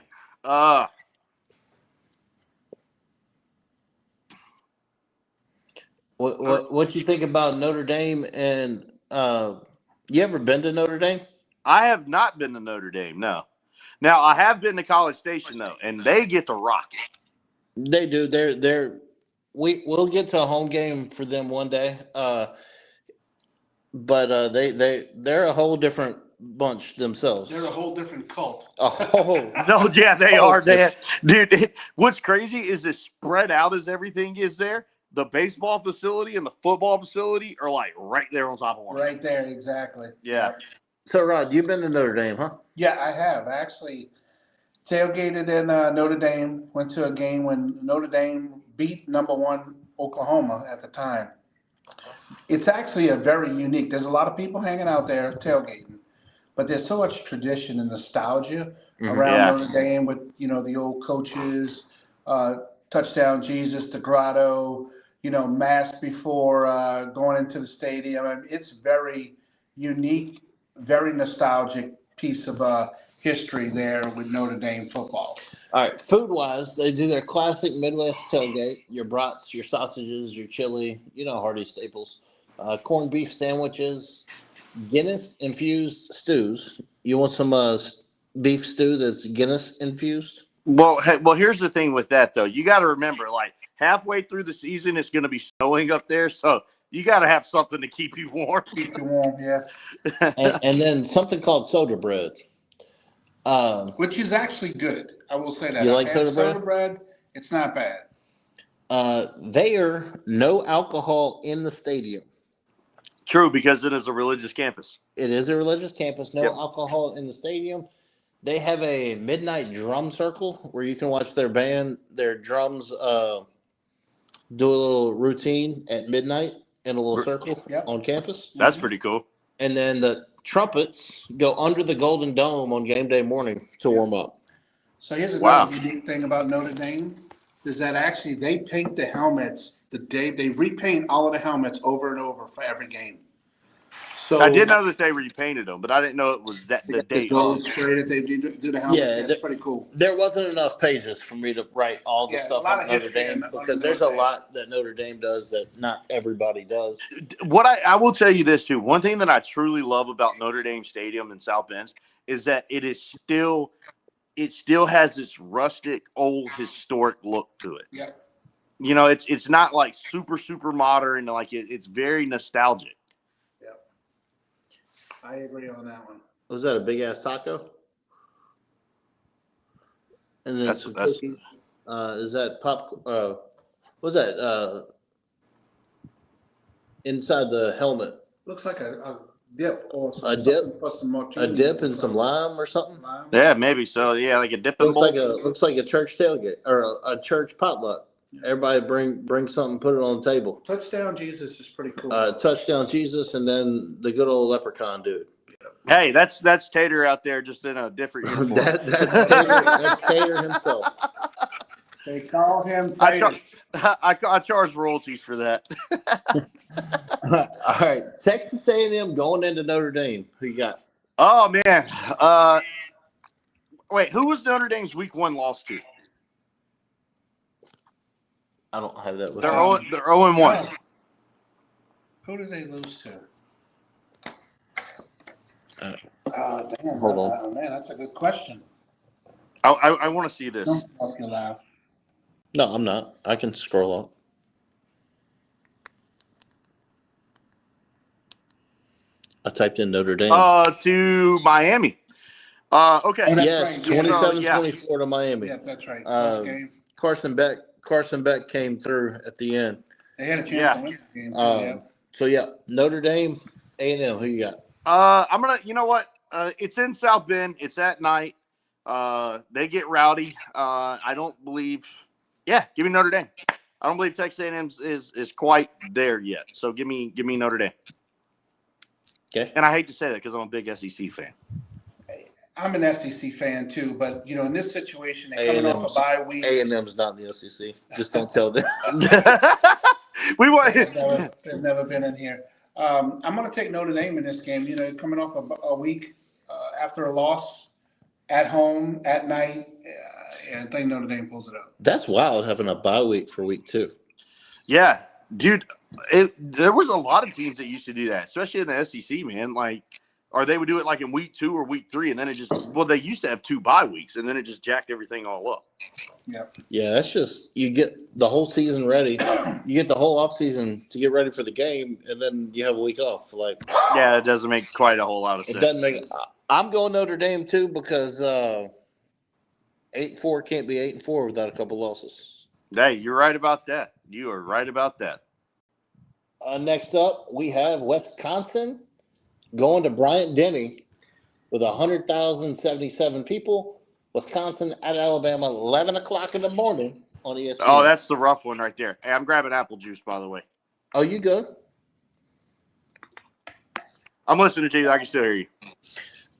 What you think about Notre Dame and you ever been to Notre Dame?
I have not been to Notre Dame. No. Now I have been to College Station though, and they get to rock it.
They do. We'll get to a home game for them one day. But they're a whole different bunch themselves.
They're a whole different cult.
A whole
No, yeah, they
Oh,
are. Dude, what's crazy is as spread out as everything is there. The baseball facility and the football facility are like right there on top of one.
Right there, exactly.
Yeah.
So Rod, you've been to Notre Dame, huh?
Yeah, I have. I actually tailgated in Notre Dame, went to a game when Notre Dame beat #1 Oklahoma at the time. It's actually a very unique, there's a lot of people hanging out there tailgating, but there's so much tradition and nostalgia around
Yeah.
Notre Dame with, the old coaches, touchdown Jesus, the grotto, mass before going into the stadium. I mean, it's very unique, very nostalgic piece of history there with Notre Dame football.
All right, food wise, they do their classic Midwest tailgate: your brats, your sausages, your chili, hearty staples, corned beef sandwiches, Guinness infused stews. You want some beef stew that's Guinness infused?
Well, here's the thing with that though. You got to remember, like halfway through the season, it's going to be snowing up there, so you got to have something to keep you warm.
Keep you warm, yeah.
and then something called soda bread.
Which is actually good. I will say that.
You
I've
like
had
soda bread?
It's not bad.
There, no alcohol in the stadium.
True, because it is a religious campus.
It is a religious campus. No
Yep.
alcohol in the stadium. They have a midnight drum circle where you can watch their band, their drums, do a little routine at midnight in a little circle
Yep.
on campus.
That's pretty cool.
And then the trumpets go under the Golden Dome on game day morning to warm up.
So here's
Wow.
another unique thing about Notre Dame is that actually they paint the helmets they repaint all of the helmets over and over for every game. So
I did know that they repainted them, but I didn't know it was the
the
date.
gold spray that they do the helmets.
Yeah,
That's pretty cool.
There wasn't enough pages for me to write all the
Yeah,
stuff
a lot
on
of
Notre
history
Dame
on
because
Notre
there's a
Dame.
lot that Notre Dame does that not everybody does.
What I will tell you this too. One thing that I truly love about Notre Dame Stadium in South Bend is that it still has this rustic, old, historic look to it.
Yep.
It's not like super modern. Like it's very nostalgic.
Yep. I agree on that one.
Was that a big ass taco? And then
That's-
some
that's-
cookies. Is that pop? What's that? Inside the helmet,
Looks like a dip or
A dip?
something for some
a
martinis
dip
or
and some
something.
lime or something.
Lime.
Yeah, maybe so. Yeah, like a dipping bowl.
Looks like a church tailgate or a church potluck. Everybody bring something, put it on the table.
Touchdown Jesus is pretty cool.
Touchdown Jesus, and then the good old leprechaun dude.
Hey, that's Tater out there just in a different uniform.
That's Tater himself.
They call him
I,
Tater.
I charge royalties for that.
All right, Texas A&M going into Notre Dame. Who you got?
Oh man. Wait, who was Notre Dame's week 1 loss to?
I don't have that with
They're
me.
0-1.
Who did they lose to?
Uh,
Damn.
hold on.
Oh, man, that's a good question.
I want to see this.
Don't fuck your laugh.
No, I'm not. I can scroll up. I typed in Notre Dame.
To Miami. Okay.
Oh, that's
Yes,
right, yeah.
27-24 to Miami.
Yeah, that's right.
Uh,
First game.
Carson Beck came through at the end.
They had a chance
yeah.
to win the game. Too,
So yeah, Notre Dame, A&M. Who you got?
I'm gonna. You know what? It's in South Bend. It's at night. They get rowdy. I don't believe. Yeah, give me Notre Dame. I don't believe Texas A&M is quite there yet. So give me Notre Dame.
Okay.
And I hate to say that because I'm a big SEC fan.
I'm an SEC fan too, but in this situation, they're coming off a bye week.
A&M's not in the SEC. Just don't tell them.
We want.
They've never been in here. I'm going to take Notre Dame in this game. Coming off a week after a loss at home at night, and I think Notre Dame pulls it up.
That's wild having a bye week for week 2.
Yeah, Dude, there was a lot of teams that used to do that, especially in the SEC, man. Like, or they would do it like in week 2 or week 3, and then it just they used to have 2 bye weeks, and then it just jacked everything all up.
Yeah, that's just you get the whole season ready. You get the whole off season to get ready for the game, and then you have a week off. Like,
Yeah, it doesn't make quite a whole lot of sense.
it doesn't make. I'm going Notre Dame too because 8-4 can't be 8-4 without a couple losses.
Hey, you're right about that. You are right about that.
Next up, we have Wisconsin going to Bryant-Denny with 100,077 people. Wisconsin at Alabama, 11 o'clock in the morning on ESPN.
Oh, that's the rough one right there. Hey, I'm grabbing apple juice, by the way.
Oh, you good?
I'm listening to you. I can still hear you.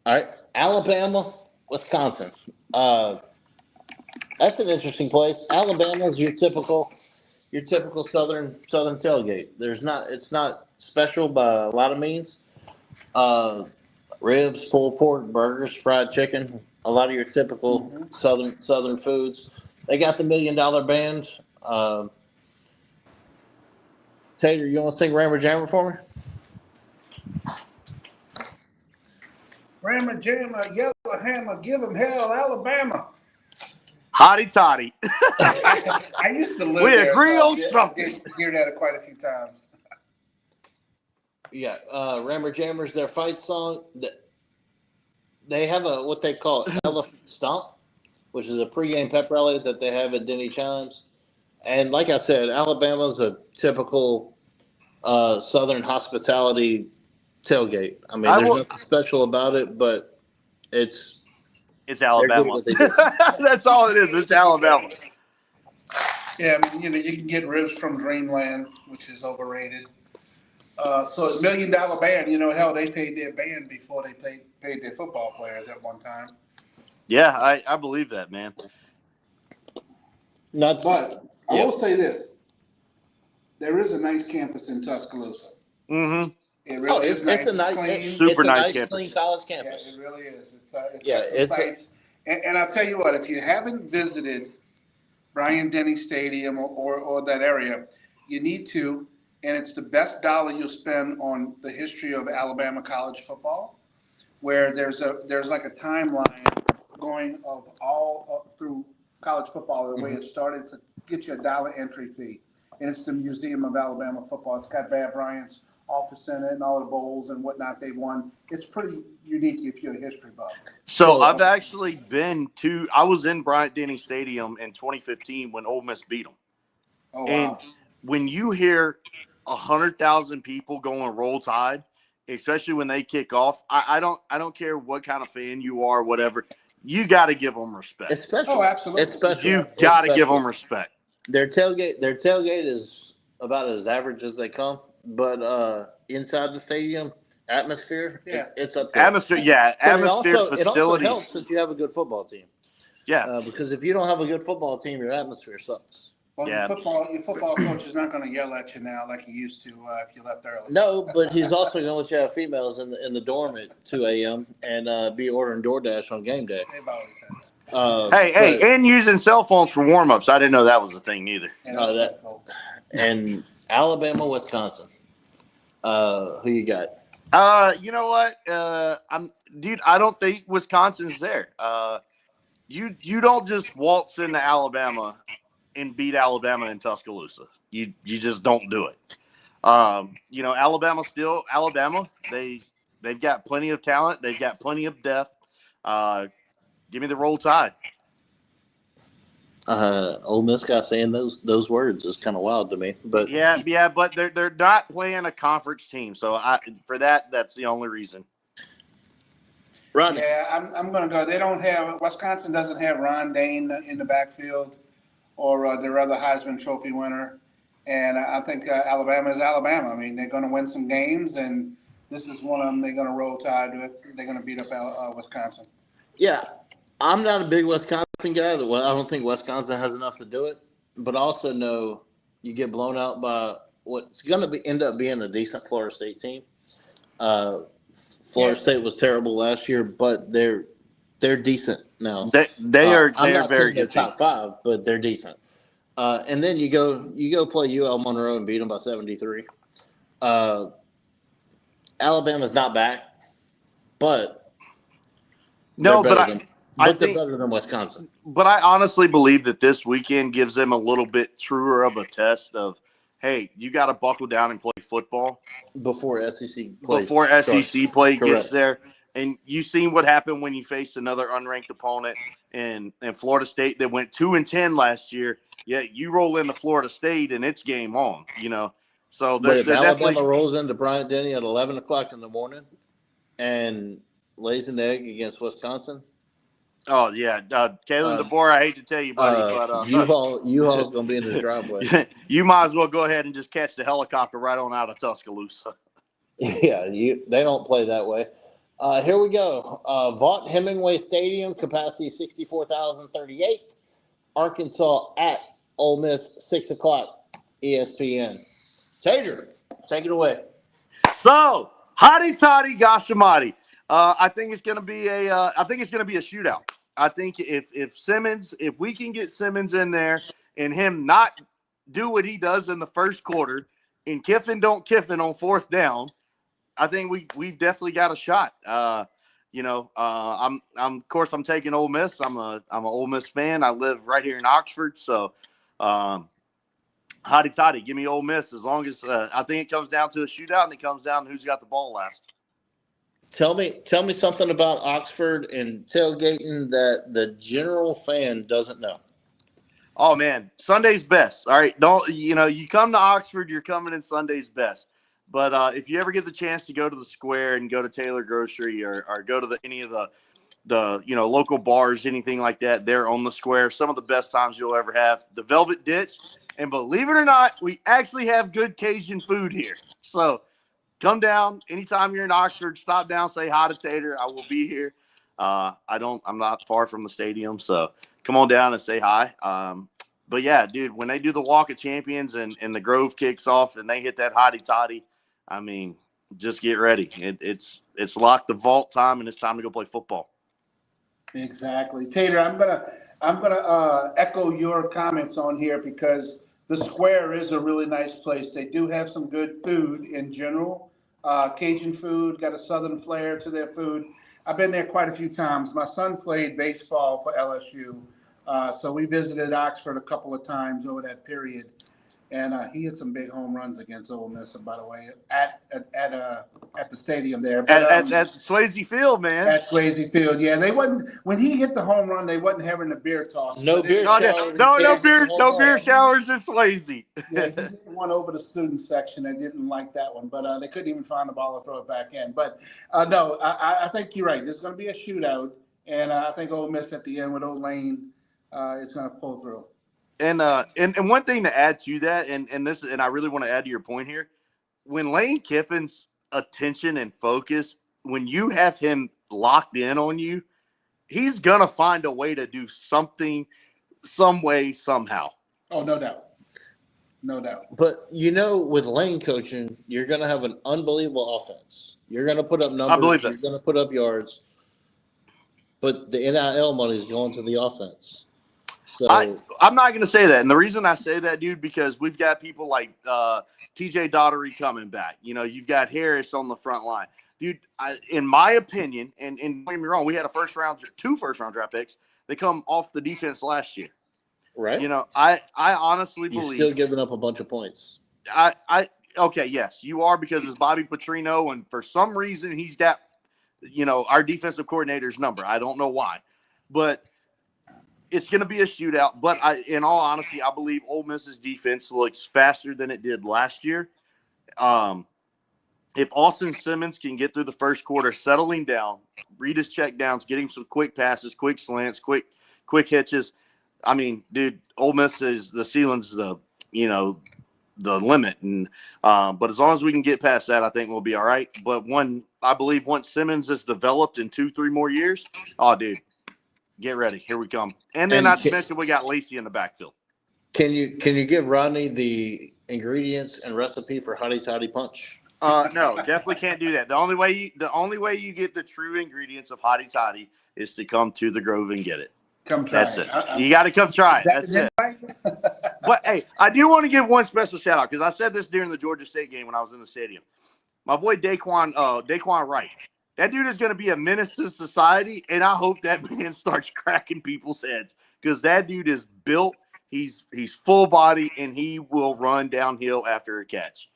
All right, Alabama, Wisconsin. That's an interesting place. Alabama is your typical southern tailgate. It's not special by a lot of means. Ribs, pulled pork, burgers, fried chicken. A lot of your typical southern foods. They got the $1 Million Band. Tater, you want to sing Rammer Jammer for me?
Rammer Jammer, yellow hammer, give 'em hell, Alabama.
Hotty toddy.
I used to live
We
there.
agree
so
on
I
something.
hear that quite a few times.
Yeah, Rammer Jammer's their fight song. They have what they call Elephant Stomp, which is a pregame pep rally that they have at Denny Chimes. And like I said, Alabama's a typical Southern hospitality tailgate. I mean, there's nothing special about it, but it's
Alabama.
they're good at what they do.
That's all it is. It's Alabama.
Yeah, I mean, you can get ribs from Dreamland, which is overrated. So $1 Million Band, hell, they paid their band before they paid their football players at one time.
Yeah, I believe that, man.
But I will say this: there is a nice campus in Tuscaloosa.
Mm-hmm.
It really is nice.
It's a nice,
clean.
Super nice campus.
clean college
Yeah,
campus.
it really is. And I'll tell you what: if you haven't visited Bryant-Denny Stadium or that area, you need to. And it's the best dollar you'll spend on the history of Alabama college football, where there's like a timeline going of all through college football, the way it started to get you a $1 entry fee. And it's the Museum of Alabama Football. It's got Bear Bryant's office in it and all the bowls and whatnot they won. It's pretty unique if you're a history buff.
So I've actually I was in Bryant-Denny Stadium in 2015 when Ole Miss beat them.
Oh, wow.
And when you hear 100,000 people going Roll Tide, especially when they kick off, I don't care what kind of fan you are, whatever. You got to give them respect.
It's special.
Oh, absolutely.
It's special.
You got to give them respect.
Their tailgate is about as average as they come, but inside the stadium atmosphere, it's up there.
Atmosphere, yeah. Atmosphere, facilities.
It also helps that you have a good football team.
Yeah.
Because if you don't have a good football team, your atmosphere sucks.
Well,
Yeah.
your football coach is not going to yell at you now like he used to if you left early.
No, but he's also going to let you have females in the dorm at 2 a.m. and be ordering DoorDash on game day.
They've always had.
Hey, and using cell phones for warm-ups. I didn't know that was a thing either.
And Alabama, Wisconsin. Who you got?
You know what? I don't think Wisconsin's there. You don't just waltz into Alabama and beat Alabama in Tuscaloosa. You just don't do it. Alabama's still Alabama. They've got plenty of talent. They've got plenty of depth. Give me the Roll Tide.
Ole Miss guy saying those words is kind of wild to me. But
yeah, but they're not playing a conference team, so that's the only reason.
Rodney.
Yeah, I'm going to go. Wisconsin doesn't have Ron Dane in the backfield or their other Heisman Trophy winner. And I think Alabama is Alabama. I mean, they're going to win some games, and this is one of them they're going to roll tide with. They're going to beat up Wisconsin.
Yeah, I'm not a big Wisconsin guy. I don't think Wisconsin has enough to do it. But I also know you get blown out by what's going to end up being a decent Florida State team. Florida State was terrible last year, but they're decent now.
They are very good.
Top 5, but they're decent. And then you go play UL Monroe and beat them by 73. Alabama's not back, but
No,
they're
but
better than
I
they're
think,
better than Wisconsin.
but I honestly believe that this weekend gives them a little bit truer of a test of, hey, you got to buckle down and play football
Before SEC play
SEC play gets
Correct.
there. And you seen what happened when you faced another unranked opponent in Florida State that went 2-10 last year. Yeah, you roll into Florida State and it's game on. So
But if
they're
Alabama
definitely.
rolls into Bryant Denny at 11 o'clock in the morning and lays an egg against Wisconsin,
Oh yeah, Kalen DeBoer. I hate to tell you, buddy, but
U-Haul's gonna be in his driveway.
you might as well go ahead and just catch the helicopter right on out of Tuscaloosa.
Yeah, they don't play that way. Here we go. Vaught Hemingway Stadium, capacity 64,038. Arkansas at Ole Miss, 6 o'clock, ESPN. Tater, take it away.
So, hotty toddy gashamati. I think it's gonna be a shootout. I think if we can get Simmons in there and him not do what he does in the first quarter, and Kiffin don't Kiffin on fourth down, I think we've definitely got a shot. I'm of course I'm taking Ole Miss. I'm an Ole Miss fan. I live right here in Oxford, so hotty toddy, give me Ole Miss. As long as I think it comes down to a shootout, and it comes down to who's got the ball last.
Tell me something about Oxford and tailgating that the general fan doesn't know.
Oh man, Sunday's best. All right, you come to Oxford, you're coming in Sunday's best. But if you ever get the chance to go to the square and go to Taylor Grocery or go to any of the local bars, anything like that, they're on the square. Some of the best times you'll ever have. The Velvet Ditch, and believe it or not, we actually have good Cajun food here. So come down anytime you're in Oxford. Stop down, say hi to Tater. I will be here. I'm not far from the stadium, so come on down and say hi. But yeah, dude, when they do the Walk of Champions and the Grove kicks off and they hit that hotty toddy, I mean, just get ready. It's locked the vault time, and it's time to go play football.
Exactly, Tater. I'm gonna echo your comments on here because the square is a really nice place. They do have some good food in general. Cajun food, got a southern flair to their food. I've been there quite a few times. My son played baseball for LSU, so we visited Oxford a couple of times over that period. And he hit some big home runs against Ole Miss, by the way, at the stadium there. But,
at Swayze Field, man.
At Swayze Field, yeah. They wasn't when he hit the home run. They wasn't having a beer toss.
No beer showers.
No beer showers in Swayze.
Yeah, he hit one over the student section. They didn't like that one, but they couldn't even find the ball to throw it back in. But no, I think you're right. There's going to be a shootout, and I think Ole Miss at the end with O'Lane is going to pull through.
And one thing to add to that, and I really want to add to your point here, when Lane Kiffin's attention and focus, when you have him locked in on you, he's gonna find a way to do something, some way, somehow.
Oh, no doubt. No doubt.
But with Lane coaching, you're gonna have an unbelievable offense. You're gonna put up numbers.
I believe that.
You're gonna put up yards. But the NIL money is going to the offense. So
I'm not going to say that. And the reason I say that, dude, because we've got people like TJ Daughtery coming back. You've got Harris on the front line. Dude, in my opinion, and don't get me wrong, we had two first-round draft picks. They come off the defense last year.
Right.
I honestly believe.
You're still giving up a bunch of points.
Okay, yes, you are, because it's Bobby Petrino, and for some reason he's got, our defensive coordinator's number. I don't know why. But it's going to be a shootout, but in all honesty, I believe Ole Miss's defense looks faster than it did last year. If Austin Simmons can get through the first quarter, settling down, read his check downs, getting some quick passes, quick slants, quick hitches, I mean, dude, Ole Miss is the ceiling's the limit. And but as long as we can get past that, I think we'll be all right. But I believe once Simmons is developed in 2-3 more years, oh, dude. Get ready. Here we come. And then not to mention we got Lacey in the backfield.
Can you give Rodney the ingredients and recipe for Hotty Toddy Punch?
No, definitely can't do that. The only way you get the true ingredients of Hotty Toddy is to come to the Grove and get it.
Come try
That's it. You got to come try it. That's it. But hey, I do want to give one special shout out because I said this during the Georgia State game when I was in the stadium. My boy Daquan Wright. That dude is going to be a menace to society, and I hope that man starts cracking people's heads because that dude is built. He's full body, and he will run downhill after a catch.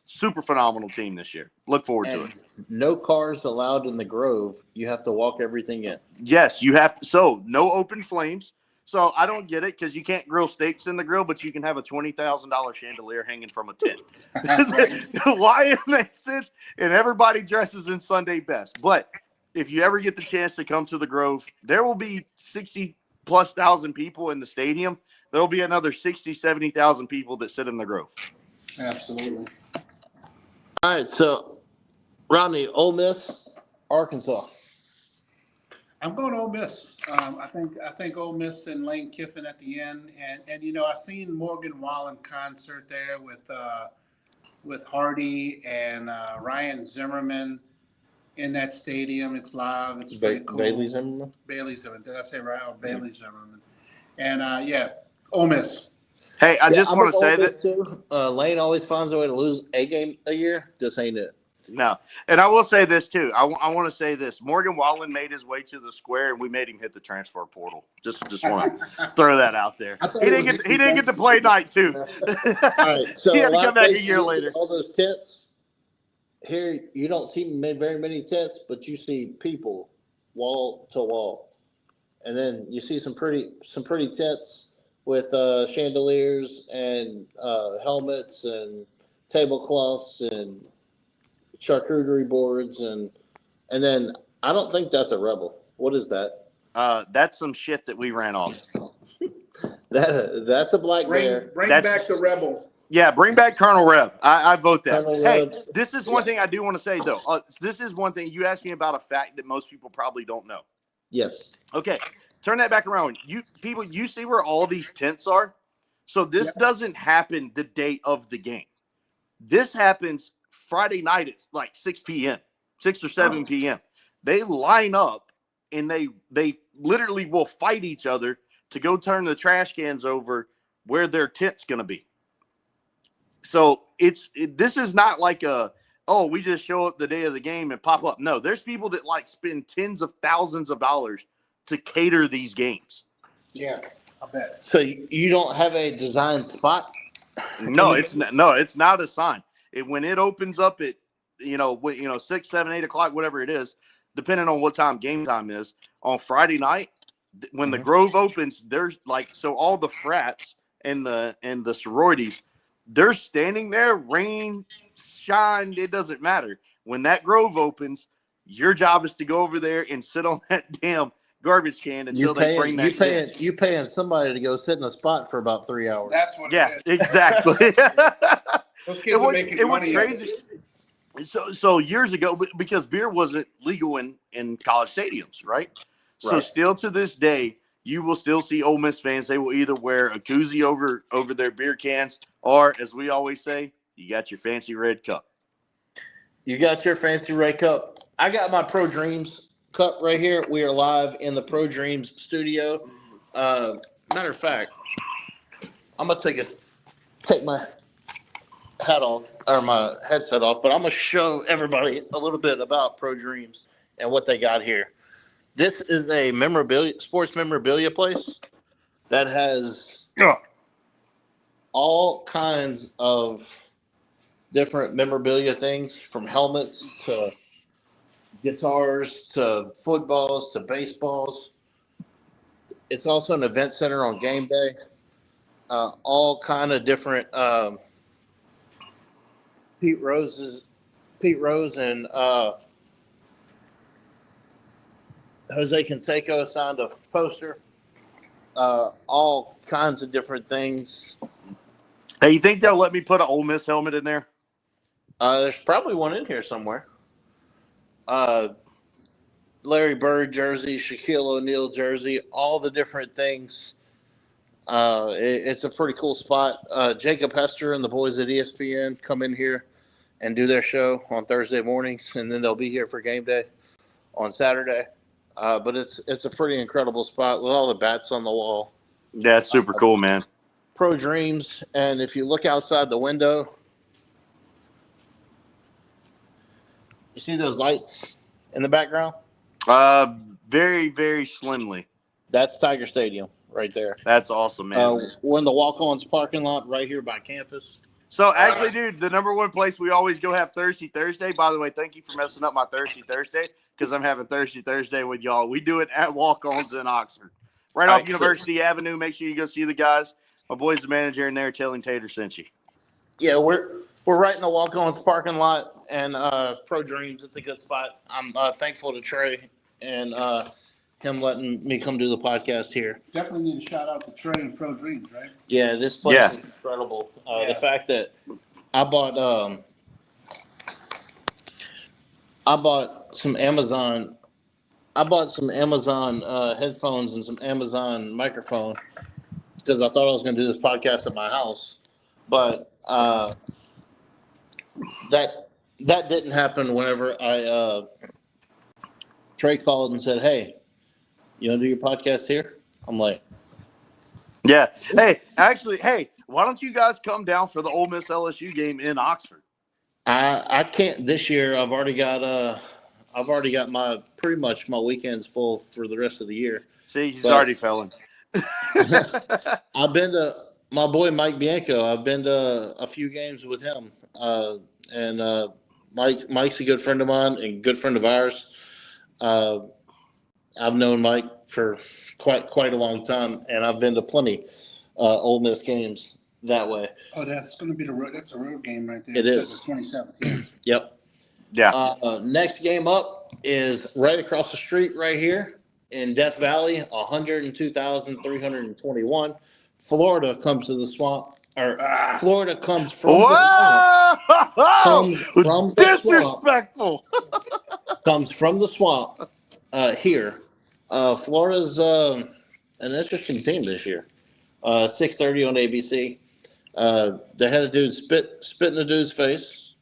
Super phenomenal team this year. Look forward to it.
No cars allowed in the Grove. You have to walk everything in.
Yes, you have. So no open flames. So I don't get it because you can't grill steaks in the grill, but you can have a $20,000 chandelier hanging from a tent. Why it makes sense? And everybody dresses in Sunday best. But if you ever get the chance to come to the Grove, there will be 60+ thousand people in the stadium. There will be another 60, 70,000 people that sit in the Grove.
Absolutely.
All right, so Rodney, Ole Miss, Arkansas.
I'm going Ole Miss. I think Ole Miss and Lane Kiffin at the end, and you know I seen Morgan Wallen concert there with Hardy and Ryan Zimmerman in that stadium. It's live. It's pretty cool.
Bailey Zimmerman.
Bailey Zimmerman. Did I say right? Oh, Bailey Zimmerman. And yeah, Ole Miss.
Hey, I just want to say that
too. Lane always finds a way to lose a game a year. This ain't it.
No. And I will say this, too. I want to say this. Morgan Wallen made his way to the square, and we made him hit the transfer portal. Just want to throw that out there. He didn't get to play night, too.
All right, so
he had to come back a year later.
All those tits. Here, you don't see very many tits, but you see people wall to wall. And then you see some pretty tits with chandeliers and helmets and tablecloths and charcuterie boards and then I don't think that's a rebel. What is that?
That's some shit that we ran off.
That's a black bear.
Bring back the rebel.
Yeah, bring back Colonel Reb. I vote that.
Colonel
Hey,
Reb.
this is one thing I do want to say though. This is one thing you asked me about a fact that most people probably don't know.
Yes.
Okay, turn that back around. You see where all these tents are? So this doesn't happen the day of the game. This happens Friday night at like 6 p.m., 6 or 7 p.m. They line up and they literally will fight each other to go turn the trash cans over where their tent's going to be. So this is not like we just show up the day of the game and pop up. No, there's people that like spend tens of thousands of dollars to cater these games.
Yeah, I bet.
So you don't have a designed spot?
No, it's not a sign. When it opens up at 6, 7, 8 o'clock, whatever it is, depending on what time game time is on Friday night, when the Grove opens, there's all the frats and the sororities, they're standing there, rain, shine, it doesn't matter. When that Grove opens, your job is to go over there and sit on that damn garbage can until they bring that.
You paying somebody to go sit in a spot for about 3 hours.
That's what.
Yeah, exactly.
Those kids are making money.
Crazy. So years ago, because beer wasn't legal in college stadiums, right? So still to this day, you will still see Ole Miss fans. They will either wear a koozie over their beer cans, or as we always say, you got your fancy red cup.
You got your fancy red cup. I got my Pro Dreams cup right here. We are live in the Pro Dreams studio. Matter of fact, I'm gonna take my hat off or my headset off, but I'm gonna show everybody a little bit about Pro Dreams and what they got here. This is a sports memorabilia place that has all kinds of different memorabilia things, from helmets to guitars to footballs to baseballs. It's also an event center on game day. All kind of different. Pete Rose and Jose Canseco signed a poster. All kinds of different things.
Hey, you think they'll let me put an Ole Miss helmet in there?
There's probably one in here somewhere. Larry Bird jersey, Shaquille O'Neal jersey, all the different things. It's a pretty cool spot. Jacob Hester and the boys at ESPN come in here and do their show on Thursday mornings, and then they'll be here for game day on Saturday. But it's a pretty incredible spot with all the bats on the wall.
Yeah, it's super cool, man.
Pro Dreams, and if you look outside the window, you see those lights in the background?
Very, very slimly.
That's Tiger Stadium right there.
That's awesome, man.
We're in the walk-ons parking lot right here by campus.
So, actually, dude, the number one place we always go have Thirsty Thursday. By the way, thank you for messing up my Thirsty Thursday because I'm having Thirsty Thursday with y'all. We do it at Walk-Ons in Oxford. Right off University Avenue. Make sure you go see the guys. My boy's the manager in there telling Tater sent you.
Yeah, we're right in the walk-ons parking lot, and Pro Dreams, it's a good spot. I'm thankful to Trey and him letting me come do the podcast here.
Definitely need to shout out to Trey and Pro Dreams, right?
Yeah, this place is incredible. The fact that I bought some Amazon headphones and some Amazon microphone because I thought I was going to do this podcast at my house, but that didn't happen. Whenever Trey called and said, "Hey, you want to do your podcast here?" I'm like,
yeah. Hey, actually, why don't you guys come down for the Ole Miss LSU game in Oxford?
I can't this year. I've already got my pretty much my weekends full for the rest of the year.
See, he's already felling.
I've been to my boy Mike Bianco. I've been to a few games with him, and Mike's a good friend of mine and good friend of ours. I've known Mike for quite a long time, and I've been to plenty Ole Miss games that way.
Oh, that's going to be that's a road game right there.
It is.
The 27th.
Yep.
Yeah.
Next game up is right across the street right here in Death Valley, 102,321. Florida comes to the swamp. Florida comes from the swamp. Comes from the
Disrespectful.
swamp. Comes from the swamp here. Florida's an interesting team this year. 6:30 on ABC. They had a dude spit in the dude's face.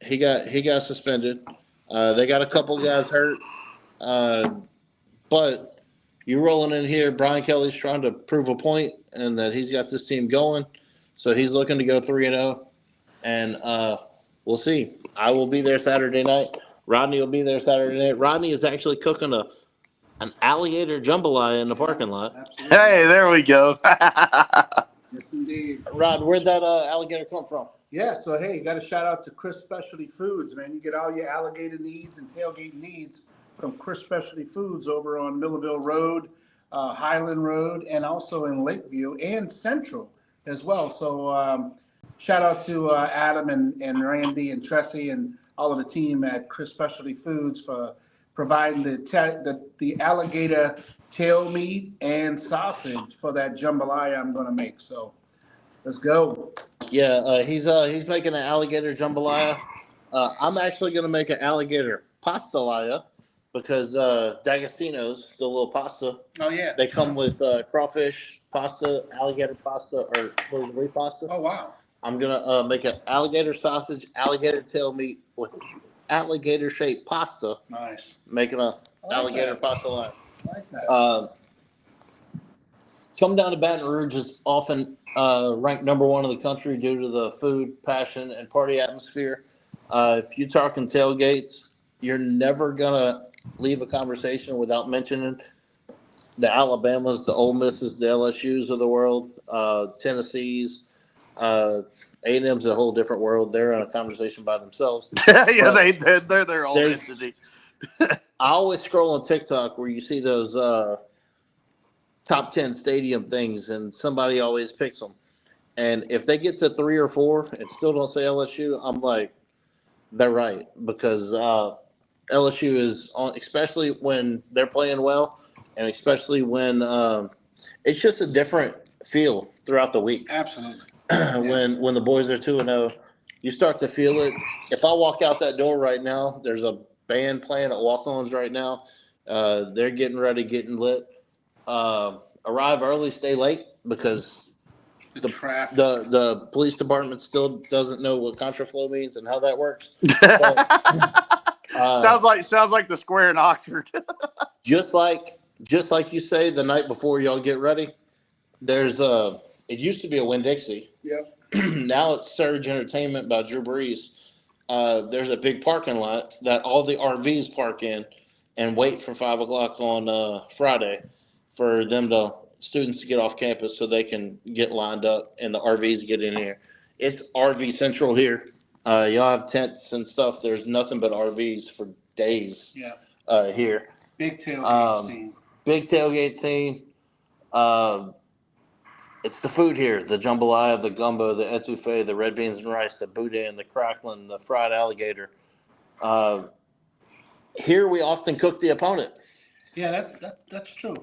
He got suspended. They got a couple guys hurt. But you rolling in here, Brian Kelly's trying to prove a point and that he's got this team going. So he's looking to go 3-0. And we'll see. I will be there Saturday night. Rodney will be there Saturday night. Rodney is actually cooking an alligator jambalaya in the parking lot.
Absolutely.
Hey, there we go.
Yes, indeed.
Rod, where'd that alligator come from?
Yeah, so hey, you got to shout out to Chris Specialty Foods, man. You get all your alligator needs and tailgate needs from Chris Specialty Foods over on Millerville Road, Highland Road, and also in Lakeview and Central as well. So shout out to Adam and Randy and Tressie and all of the team at Chris Specialty Foods for providing the alligator tail meat and sausage for that jambalaya I'm going to make. So let's go.
Yeah, he's making an alligator jambalaya. I'm actually going to make an alligator pastalaya because D'Agostino's, the little pasta,
Oh, yeah.
they come with crawfish pasta, alligator pasta, or wheat pasta.
Oh, wow.
I'm going to make an alligator sausage, alligator tail meat with alligator-shaped pasta,
Nice.
making a alligator
that.
pastalaya.
I like that.
Come down to Baton Rouge is often ranked number one in the country due to the food, passion, and party atmosphere. If you're talking tailgates, you're never going to leave a conversation without mentioning the Alabamas, the Ole Misses, the LSUs of the world, Tennessee's, A&M's a whole different world. They're in a conversation by themselves.
Yeah, they're their own
there's-
entity.
I always scroll on TikTok where you see those top 10 stadium things, and somebody always picks them. And if they get to 3 or 4 and still don't say LSU, I'm like, they're right, because LSU is on, especially when they're playing well, and especially when it's just a different feel throughout the week.
Absolutely.
When the boys are 2-0, you start to feel it. If I walk out that door right now, there's a band playing at Walk-Ons right now. They're getting ready, getting lit. Arrive early, stay late, because
The traffic.
the police department still doesn't know what contraflow means and how that works.
Sounds like the square in Oxford.
Just like you say, the night before y'all get ready, There's it used to be a Winn-Dixie.
Yep.
Now it's Surge Entertainment by Drew Brees. There's a big parking lot that all the RVs park in and wait for 5 o'clock on Friday for students to get off campus so they can get lined up and the RVs get in here. It's RV Central here. Y'all have tents and stuff. There's nothing but RVs for days
Yeah.
here.
Big tailgate scene.
Big tailgate scene. It's the food here: the jambalaya, the gumbo, the etouffee, the red beans and rice, the boudin, the crackling, the fried alligator. Here we often cook the opponent.
Yeah, that's true.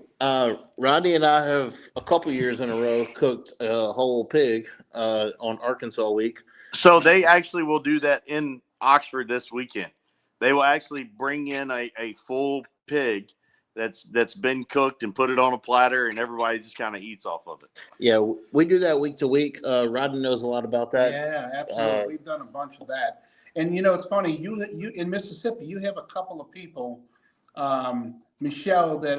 Rodney and I have a couple years in a row cooked a whole pig on Arkansas week.
So they actually will do that in Oxford this weekend. They will actually bring in a full pig that's been cooked and put it on a platter, and everybody just kind of eats off of it.
Yeah, we do that week to week. Rodney knows a lot about that.
Yeah, absolutely. We've done a bunch of that. And it's funny. You in Mississippi, you have a couple of people. Michelle that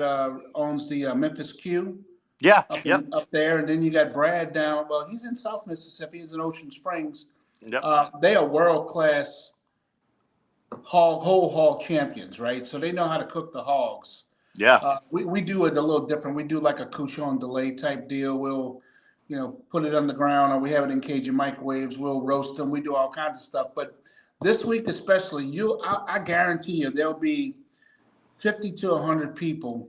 owns the Memphis Q.
Yeah,
up there, and then you got Brad down. Well, he's in South Mississippi. He's in Ocean Springs.
Yep.
They are world class whole hog champions, right? So they know how to cook the hogs.
Yeah.
We do it a little different. We do like a couchon delay type deal. We'll, put it on the ground, or we have it in Cajun microwaves. We'll roast them. We do all kinds of stuff. But this week especially, I guarantee you there'll be 50 to 100 people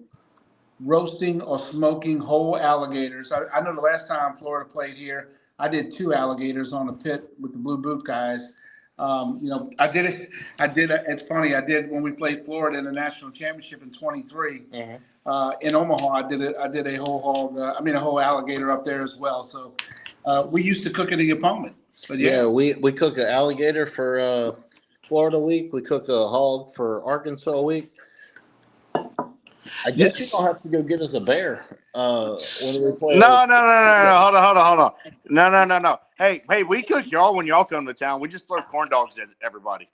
roasting or smoking whole alligators. I know the last time Florida played here, I did 2 alligators on the pit with the Blue Boot guys. I did it. It's funny. I did when we played Florida in the national championship in 23 in Omaha. I did a whole hog. A whole alligator up there as well. So we used to cook at the opponent. But
yeah, we cook an alligator for Florida week. We cook a hog for Arkansas week. I guess you're gonna have to go get us a bear when we play.
No. Hold on. No. Hey, we cook y'all when y'all come to town. We just throw corn dogs at everybody.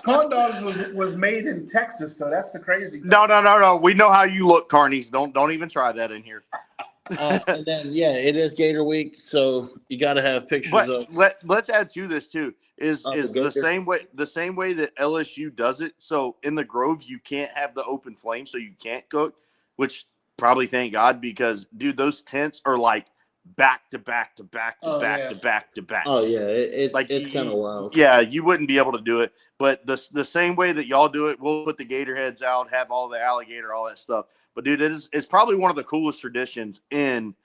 Corn dogs was made in Texas, so that's the crazy thing.
No. We know how you look, Carnies. Don't even try that in here.
And then it is Gator Week, so you got to have pictures of.
Let's add to this too. Is the same way that LSU does it. So in the Grove, you can't have the open flame, so you can't cook. Which probably thank God, because dude, those tents are like back to back to back to back to back to back.
Oh yeah, it's kind of wild.
Yeah, you wouldn't be able to do it. But the same way that y'all do it, we'll put the gator heads out, have all the alligator, all that stuff. But dude, it's probably one of the coolest traditions in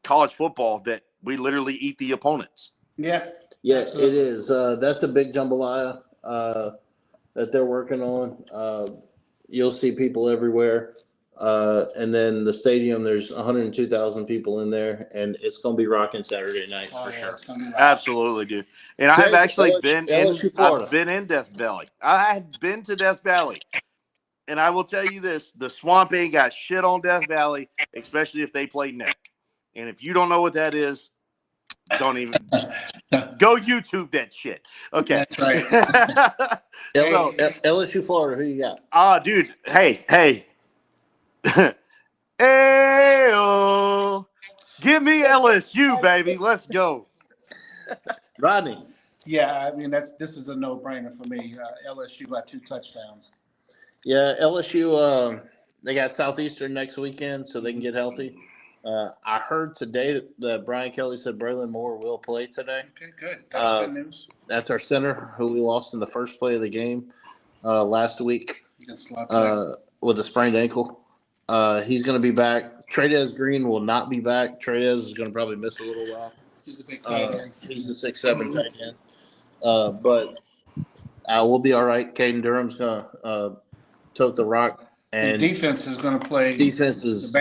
college football that we literally eat the opponents.
Yeah.
Yeah, absolutely. It is. That's a big jambalaya that they're working on. You'll see people everywhere. And then the stadium, there's 102,000 people in there, and it's going to be rocking Saturday night for sure.
Absolutely, dude. And I have actually been in Death Valley. I had been to Death Valley. And I will tell you this, the Swamp ain't got shit on Death Valley, especially if they play neck. And if you don't know what that is, don't even go YouTube that shit. Okay.
That's right.
LSU, Florida, who you got?
Dude. Hey. Hey-oh. Give me LSU, baby. Let's go.
Rodney.
Yeah, this is a no-brainer for me. LSU by 2 touchdowns.
Yeah, LSU, they got Southeastern next weekend, so they can get healthy. I heard today that Brian Kelly said Braylon Moore will play today.
Okay, good. That's good news.
That's our center, who we lost in the first play of the game last week with a sprained ankle. He's going to be back. Trey'Dez Green will not be back. Trey'Dez is going to probably miss a little while.
He's a big tight end.
He's a 6'7" tight end. But we'll be all right. Caden Durham's going to tote the rock. And
the defense is going to play.
Defense is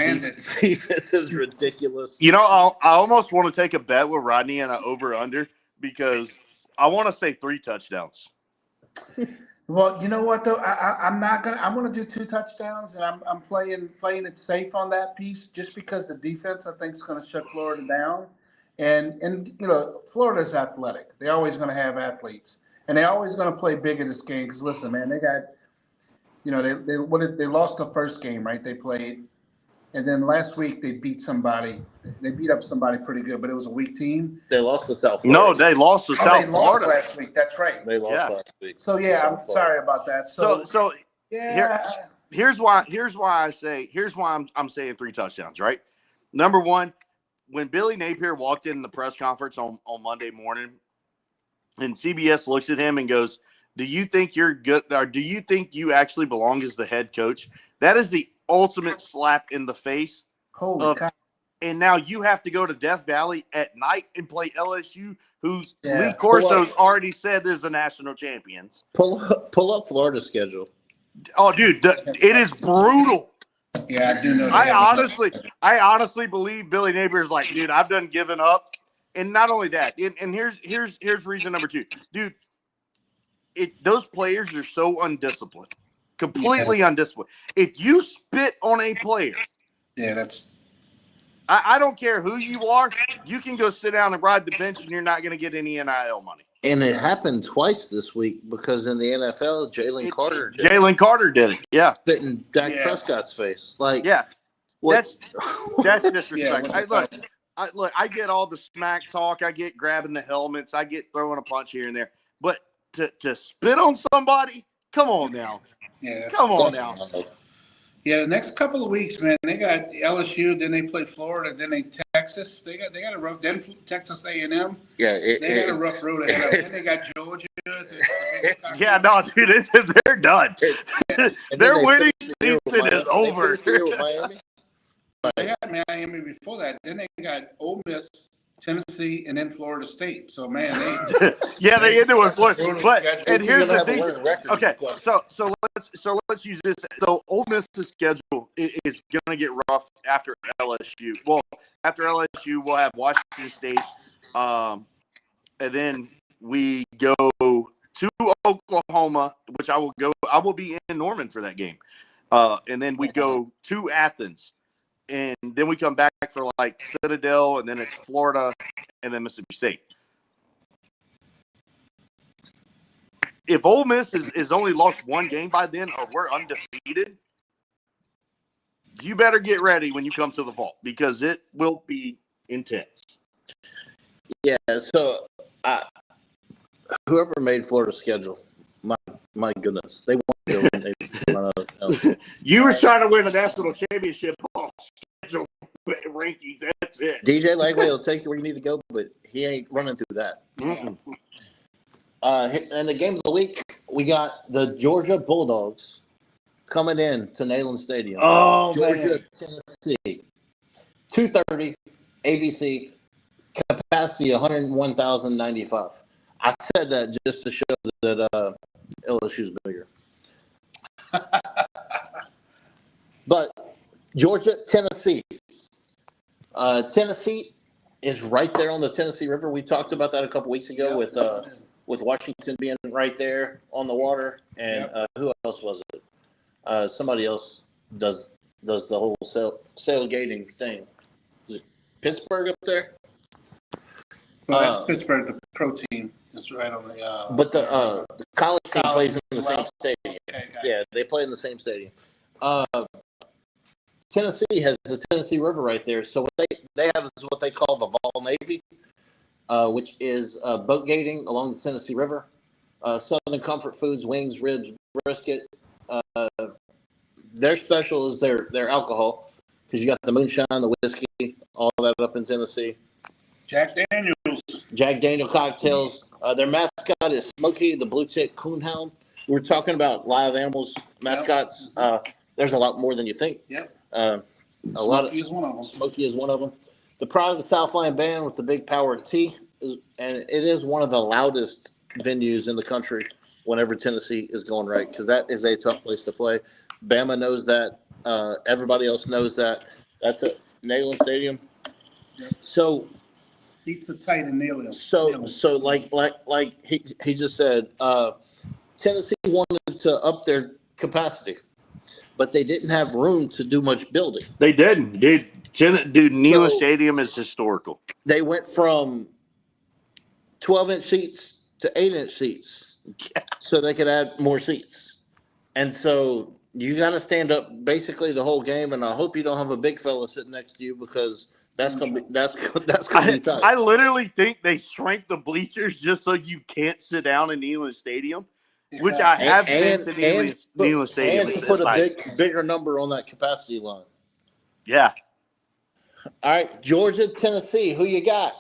ridiculous.
I almost want to take a bet with Rodney and an over/under because I want to say 3 touchdowns.
Well, you know what though, I'm not gonna. I'm gonna do 2 touchdowns, and I'm playing it safe on that piece just because the defense I think is going to shut Florida down, and Florida's athletic. They're always going to have athletes, and they're always going to play big in this game. Because listen, man, they got. They lost the first game, right? They played, And then last week they beat somebody. They beat up somebody pretty good, but it was a weak team.
They lost to South
No,
Florida.
they lost to South
They lost
Florida.
last week. That's right.
They lost
Yeah.
last week.
So
to
yeah,
South
I'm
Florida.
sorry about that.
So
yeah,
here's why I'm saying 3 touchdowns, right? Number one, when Billy Napier walked in the press conference on Monday morning, and CBS looks at him and goes, "Do you think you're good, or do you think you actually belong as the head coach?" That is the ultimate slap in the face.
holy cow.
And now you have to go to Death Valley at night and play LSU, who's
Yeah.
Lee Corso's already said is the national champions.
Pull up Florida's schedule.
Oh, dude, it is brutal.
Yeah, I do know.
I honestly believe Billy Napier's like, dude, I've done given up. And not only that, and here's reason number 2, dude. Those players are so undisciplined, completely undisciplined. If you spit on a player,
that's.
I don't care who you are, you can go sit down and ride the bench, and you're not going to get any NIL money.
And it happened twice this week because in the NFL, Jalen
Carter did it. Yeah,
spit in Dak Prescott's face. Like,
yeah,
what?
that's disrespect.
Yeah,
Look, I get all the smack talk. I get grabbing the helmets. I get throwing a punch here and there. But to spit on somebody, come on now.
Yeah,
come on now.
Yeah, the next couple of weeks, man, they got LSU, then they play Florida, then they Texas. They got a rough. Then Texas A&M.
Yeah,
they had a rough road ahead of them. Then they got Georgia.
Yeah, no, dude, they're done. Their winning season is over.
They had Miami before that. Then they got Ole Miss, Tennessee, and then Florida State. So man,
yeah, they ended with Florida. But and here's the thing. Okay, so let's use this. So Ole Miss's schedule is going to get rough after LSU. Well, after LSU, we'll have Washington State, and then we go to Oklahoma, which I will be in Norman for that game, and then we go to Athens. And then we come back for like Citadel, and then it's Florida, and then Mississippi State. If Ole Miss is only lost one game by then, or we're undefeated, you better get ready when you come to the vault because it will be intense.
Yeah. So whoever made Florida's schedule, my goodness, they won.
You were trying to win a national championship off schedule rankings. That's it.
DJ Lagway will take you where you need to go, but he ain't running through that.
Mm-mm.
And the game of the week, we got the Georgia Bulldogs coming in to Neyland Stadium.
Oh,
Georgia,
man.
Tennessee. 2:30, ABC, capacity 101,095. I said that just to show that LSU's bigger. But Georgia, Tennessee. Tennessee is right there on the Tennessee River. We talked about that a couple weeks ago with Washington being right there on the water. And who else was it? Somebody else does the whole sailgating thing. Is it Pittsburgh up there?
Well, that's Pittsburgh, the pro team. Is right on the.
But the college team plays in the same stadium.
Okay,
Yeah, they play in the same stadium. Tennessee has the Tennessee River right there. So what they have is what they call the Vol Navy, which is boat gating along the Tennessee River. Southern Comfort Foods, wings, ribs, brisket. Their special is their alcohol because you got the moonshine, the whiskey, all that up in Tennessee.
Jack Daniel
cocktails. Their mascot is Smokey, the blue tick coonhound. We're talking about live animals mascots. There's a lot more than you think.
Yep.
Smokey
is one of them.
Smokey is one of them. The Pride of the Southland Band with the big power T and it is one of the loudest venues in the country whenever Tennessee is going right because that is a tough place to play. Bama knows that. Everybody else knows that. That's at Neyland Stadium.
Yep.
So
seats are tight in Neyland.
So like he just said, Tennessee wanted to up their capacity, but they didn't have room to do much building.
They didn't, dude. Neyland Stadium is historical.
They went from 12-inch seats to 8-inch seats, so they could add more seats. And so you got to stand up basically the whole game. And I hope you don't have a big fella sitting next to you because that's gonna be tight.
I literally think they shrank the bleachers just so you can't sit down in Neyland Stadium, which I have been to Neyland Stadium.
And
It's
put a
nice.
bigger number on that capacity line.
Yeah.
All right, Georgia, Tennessee, who you got?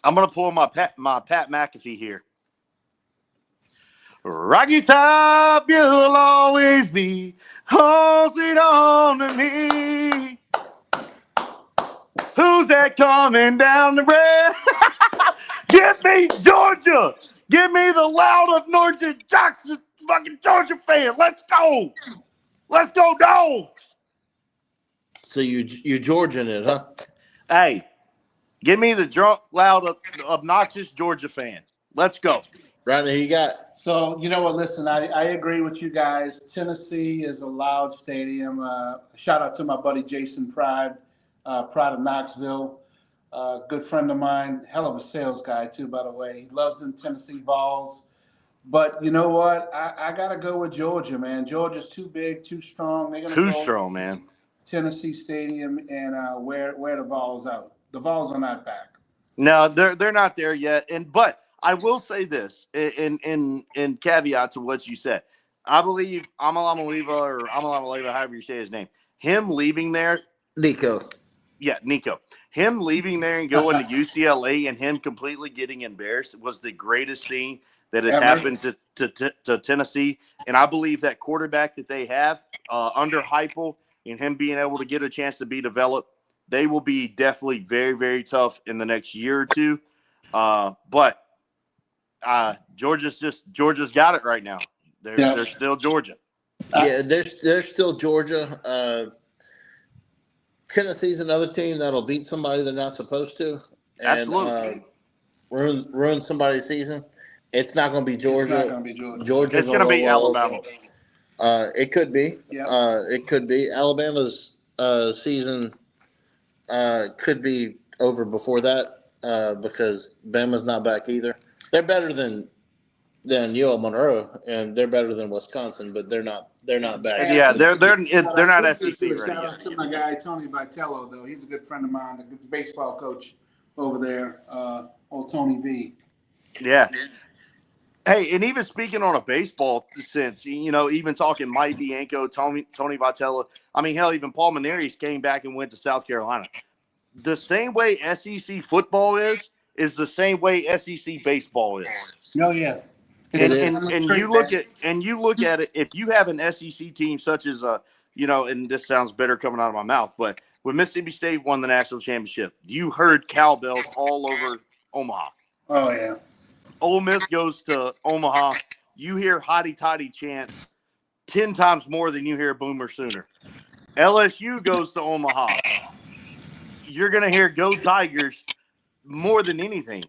I'm gonna pull my Pat McAfee here. Rocky Top, you'll always be. Hold it on to me. Who's that coming down the road? Give me Georgia. Give me the loud of Norton Jackson, fucking Georgia fan. Let's go. Let's go, dogs.
So you Georgian it, huh?
Hey, give me the drunk, loud, obnoxious Georgia fan. Let's go.
Rodney, who you got?
So, you know what? Listen, I agree with you guys. Tennessee is a loud stadium. Shout out to my buddy Jason Pride, Pride of Knoxville. Good friend of mine. Hell of a sales guy, too, by the way. He loves them Tennessee Vols. But you know what? I got to go with Georgia, man. Georgia's too big, too strong. They're gonna
Too
go
strong, man.
Tennessee Stadium and wear the Vols out. The Vols are not back.
No, they're not there yet. But I will say this in caveat to what you said. I believe Amalama Leva, however you say his name, him leaving there.
Nico.
Yeah, Nico. Him leaving there and going to UCLA and him completely getting embarrassed was the greatest thing that has happened to Tennessee. And I believe that quarterback that they have under Heupel and him being able to get a chance to be developed, they will be definitely very, very tough in the next year or two. But Georgia's got it right now. They're still Georgia.
Yeah, they're still Georgia. Tennessee's another team that'll beat somebody they're not supposed to. And,
Absolutely.
Ruin somebody's season. It's not going to be Georgia.
It's not going to be Georgia.
It's going to be Alabama.
It could be.
Yeah.
It could be. Alabama's season could be over before that because Bama's not back either. They're better than UL Monroe, and they're better than Wisconsin, but they're not back.
Yeah, they're not SEC ready
Shout out
yet.
to my guy Tony Vitello, though. He's a good friend of mine, the baseball coach over there, old Tony V.
Yeah. Hey, and even speaking on a baseball sense, even talking Mike Bianco, Tony Vitello, I mean, hell, even Paul Mainieri came back and went to South Carolina. The same way SEC football is the same way SEC baseball is.
Oh, yeah.
And you look at it, if you have an SEC team such as and this sounds better coming out of my mouth, but when Mississippi State won the national championship, you heard cowbells all over Omaha.
Oh, yeah.
Ole Miss goes to Omaha, you hear hotty toddy chants 10 times more than you hear Boomer Sooner. LSU goes to Omaha, you're gonna hear Go Tigers more than anything.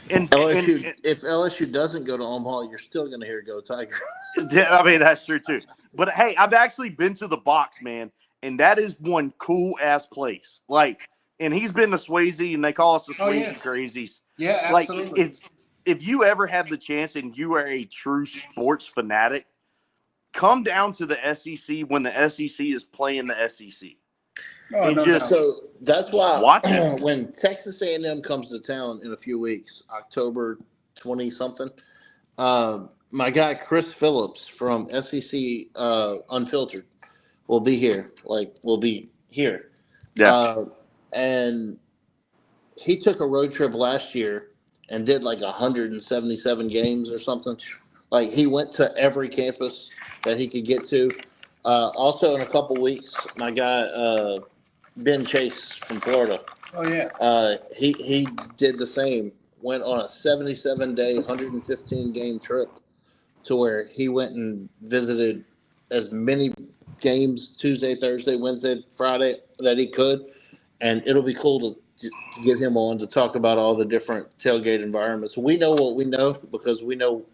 And
if LSU doesn't go to Omaha, you're still going to hear Go Tigers.
I mean, that's true too. But hey, I've actually been to the box, man, and that is one cool ass place. Like, and he's been to Swayze, and they call us the Swayze Crazies.
Yeah, absolutely.
Like, if you ever have the chance and you are a true sports fanatic, come down to the SEC when the SEC is playing the SEC.
So that's why
watch it.
When Texas A&M comes to town in a few weeks, October 20-something, my guy Chris Phillips from SEC Unfiltered will be here.
Yeah.
And he took a road trip last year and did like 177 games or something. Like, he went to every campus that he could get to. Also, in a couple weeks, my guy Ben Chase from Florida.
Oh yeah.
He did the same. Went on a 77-day, 115-game trip to where he went and visited as many games Tuesday, Thursday, Wednesday, Friday that he could. And it'll be cool to get him on to talk about all the different tailgate environments. We know what we know because we know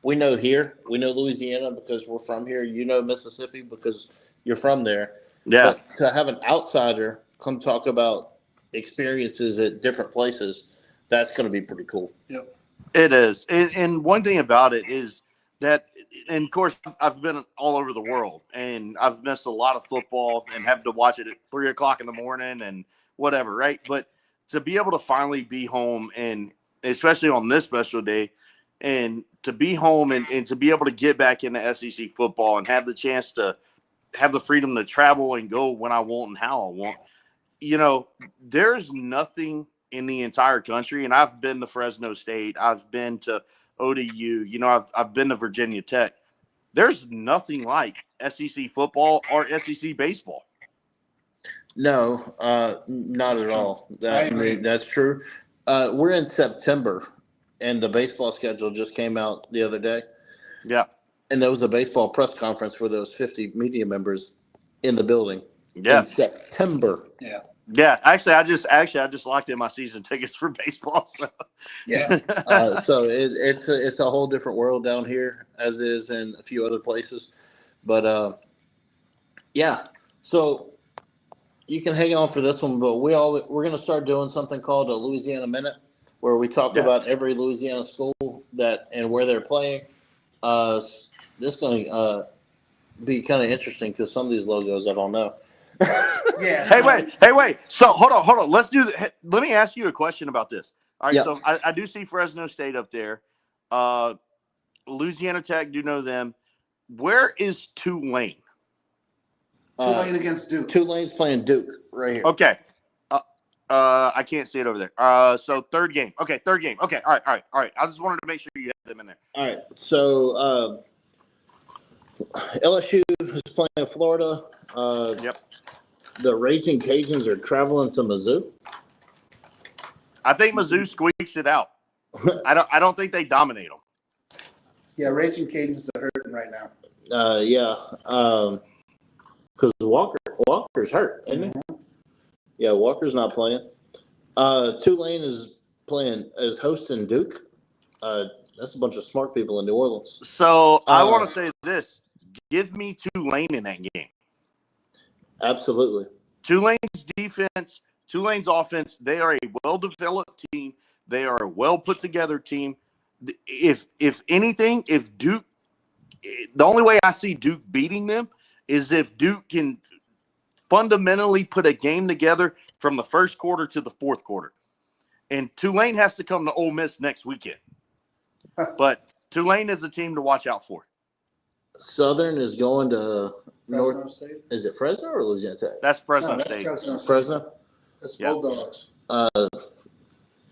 here. We know Louisiana because we're from here. You know Mississippi because you're from there.
Yeah.
But to have an outsider come talk about experiences at different places, that's going to be pretty cool.
Yep.
It is. And one thing about it is that, and of course, I've been all over the world, and I've missed a lot of football and having to watch it at 3:00 in the morning and whatever, right? But to be able to finally be home, and especially on this special day, and to be home and to be able to get back into SEC football and have the chance to have the freedom to travel and go when I want and how I want, there's nothing in the entire country. And I've been to Fresno State. I've been to ODU. I've been to Virginia Tech. There's nothing like SEC football or SEC baseball.
No, not at all.
I agree.
That's true. We're in September, and the baseball schedule just came out the other day.
Yeah.
And there was a baseball press conference where there was 50 media members in the building.
Yeah.
In September.
Yeah.
Yeah. Actually, I just locked in my season tickets for baseball. So
Yeah.
So it's a whole different world down here, as it is in a few other places. But yeah. So you can hang on for this one, but we're going to start doing something called a Louisiana Minute, where we talk about every Louisiana school and where they're playing. This is going to be kind of interesting because some of these logos I don't know.
Yeah.
Hey, wait. So hold on. Let me ask you a question about this. All right.
Yeah.
So I do see Fresno State up there. Louisiana Tech, do know them. Where is Tulane?
Tulane against Duke.
Tulane's playing Duke right here.
Okay. I can't see it over there. So third game. Okay, third game. Okay. All right. I just wanted to make sure you had them in there.
All right. So LSU is playing Florida.
Yep.
The Raging Cajuns are traveling to Mizzou.
I think Mizzou squeaks it out. I don't think they dominate them.
Yeah, Raging Cajuns are hurting right now.
Yeah. Because Walker's hurt, isn't he? Yeah, Walker's not playing. Tulane is hosting Duke. That's a bunch of smart people in New Orleans.
So I want to say this: give me Tulane in that game.
Absolutely.
Tulane's defense, Tulane's offense. They are a well-developed team. They are a well-put-together team. If anything, if Duke, the only way I see Duke beating them is if Duke can fundamentally put a game together from the first quarter to the fourth quarter. And Tulane has to come to Ole Miss next weekend. But Tulane is a team to watch out for.
Southern is going to
Fresno State.
Is it Fresno or Louisiana Tech?
That's Fresno
No, that's
State.
Fresno State.
Fresno.
That's
Yeah.
Bulldogs.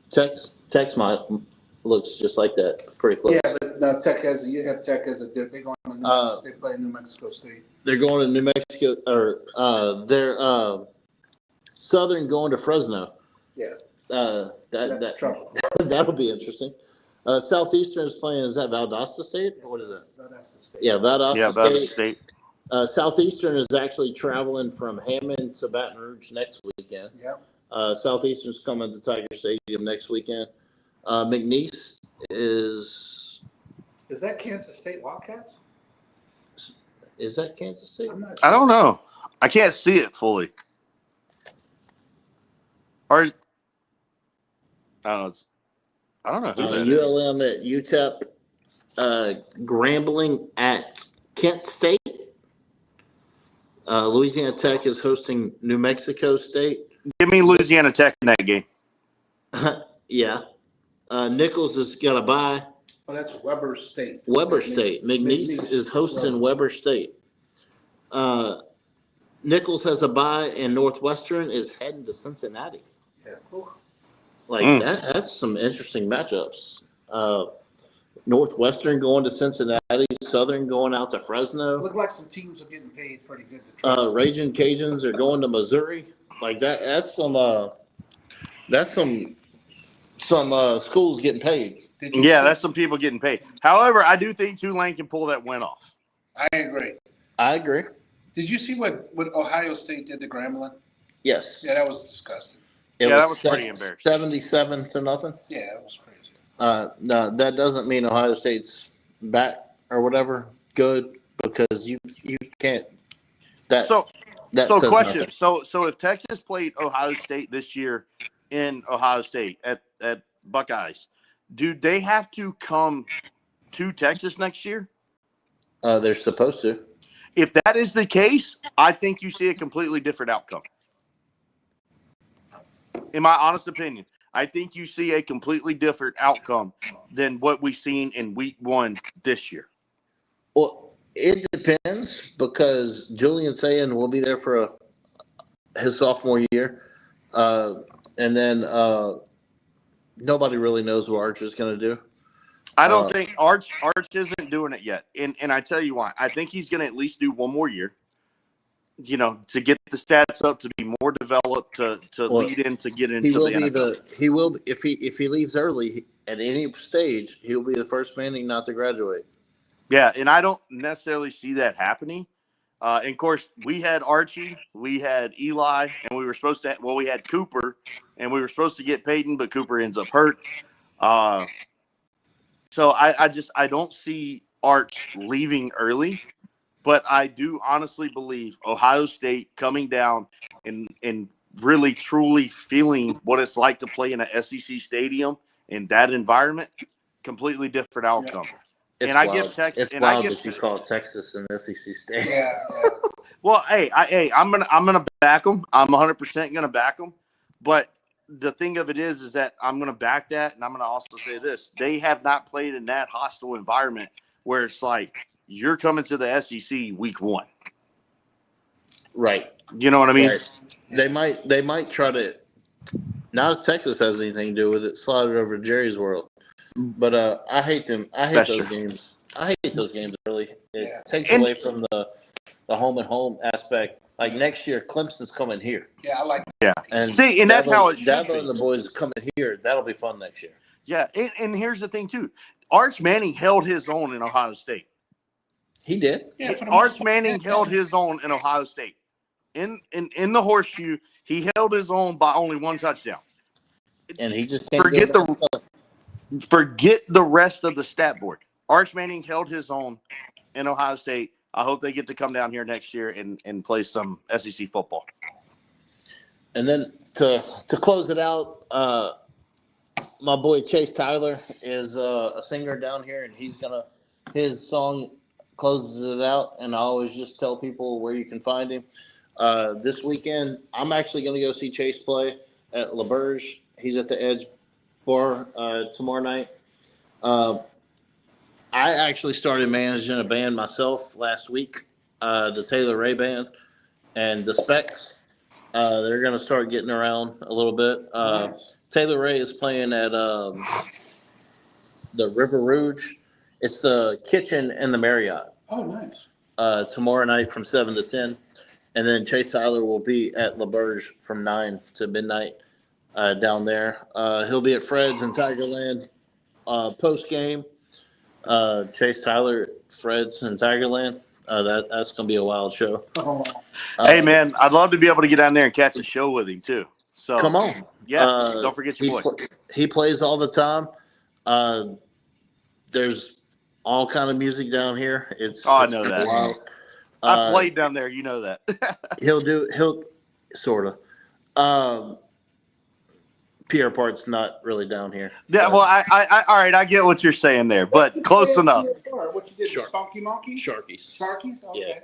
Tech's looks just like that. Pretty close.
Yeah, but no, Tech has they're going to New Mexico. They play New Mexico State.
They're going to New Mexico, or they're Southern going to Fresno.
Yeah.
That
trouble.
that'll be interesting. Southeastern is playing. Is that Valdosta State? Or what is that?
That's the state.
Yeah, Valdosta
That's
State.
State.
Southeastern is actually traveling from Hammond to Baton Rouge next weekend.
Yep.
Southeastern's coming to Tiger Stadium next weekend. McNeese is
that Kansas State Wildcats?
that Kansas State?
I'm not
I don't know. I can't see it fully. Or I don't know who that is.
ULM at UTEP, Grambling at Kent State. Louisiana Tech is hosting New Mexico State.
Give me Louisiana Tech in that game.
Yeah. Nichols has got a bye.
Oh, that's Weber State.
Weber State. McNeese is hosting Weber State. Nichols has a bye, and Northwestern is heading to Cincinnati.
Yeah. Ooh.
That's some interesting matchups. Northwestern going to Cincinnati, Southern going out to Fresno.
Look like some teams are getting paid pretty good.
Raging Cajuns are going to Missouri. That's some schools getting paid.
Yeah, that's some people getting paid. However, I do think Tulane can pull that win off.
I agree.
I agree.
Did you see what Ohio State did to Grambling?
Yes.
Yeah, that was disgusting.
That was pretty embarrassing.
77-0.
Yeah, it was crazy.
No, that doesn't mean Ohio State's back or whatever good, because you can't.
So
says
question.
nothing.
So if Texas played Ohio State this year in Ohio State at Buckeyes, do they have to come to Texas next year?
They're supposed to.
If that is the case, I think you see a completely different outcome. In my honest opinion, I think you see a completely different outcome than what we've seen in week 1 this year.
Well, it depends because Julian Sayin will be there for his sophomore year. And then nobody really knows what Arch is going to do.
I don't think Arch isn't doing it yet. And I tell you why. I think he's going to at least do one more year, to get the stats up, to be more developed, to lead in, to get into the NFL.
He will, if he leaves early at any stage, he'll be the first Manning not to graduate.
Yeah, and I don't necessarily see that happening. And of course, we had Archie, we had Eli, and we were supposed to. We had Cooper, and we were supposed to get Peyton, but Cooper ends up hurt. So I don't see Arch leaving early, but I do honestly believe Ohio State coming down and really truly feeling what it's like to play in an SEC stadium in that environment, completely different outcome.
It's
and
wild.
I give Texas.
It's
and
wild
I give
that you call Texas an SEC state.
Yeah.
Well, I'm gonna back them. I'm 100% gonna back them. But the thing of it is that I'm gonna back that, and I'm gonna also say this: they have not played in that hostile environment where it's like you're coming to the SEC week 1.
Right.
You know what I mean?
Right. They might try to. Not if Texas has anything to do with it. Slide it over to Jerry's World. But I hate them. I hate
That's
those
true.
games. I hate those games early. It takes away from the home and home aspect. Like next year, Clemson's coming here.
Yeah, I like
Yeah.
And
See, and that's how it should
Dabo
be.
and the boys coming here. That'll be fun next year.
Yeah, and here's the thing too: Arch Manning held his own in Ohio State.
He did.
Yeah, for the
Arch
most part.
Manning held his own in Ohio State. In the horseshoe, he held his own by only 1 touchdown.
And he just can't
Forget
do it.
Forget the rest of the stat board. Arch Manning held his own in Ohio State. I hope they get to come down here next year and play some SEC football.
And then to close it out, my boy Chase Tyler is a singer down here, and his song closes it out. And I always just tell people where you can find him. This weekend, I'm actually going to go see Chase play at LaBerge. He's at the Edge Bar tomorrow night. I actually started managing a band myself last week, the Taylor Ray Band, and the Specs. They're going to start getting around a little bit. Taylor Ray is playing at the River Rouge. It's the Kitchen and the Marriott.
Oh, nice.
Tomorrow night from 7 to 10. And then Chase Tyler will be at LaBerge from 9 to midnight down there. He'll be at Fred's in Tigerland post game. Chase Tyler, Fred's in Tigerland. That's going to be a wild show.
Oh,
Hey, man, I'd love to be able to get down there and catch a show with him, too. So
Come on.
Yeah, don't forget your boy.
He plays all the time. There's all kind of music down here.
I know that.
Wild.
I've played down there. You know that.
He'll sort of. Pierre Part's not really down here.
Yeah, well, I all right, I get what you're saying there, but close enough.
What you did,
Sure.
the Spunky Monkey?
Sharkies.
Sharkies? Okay.
Yeah.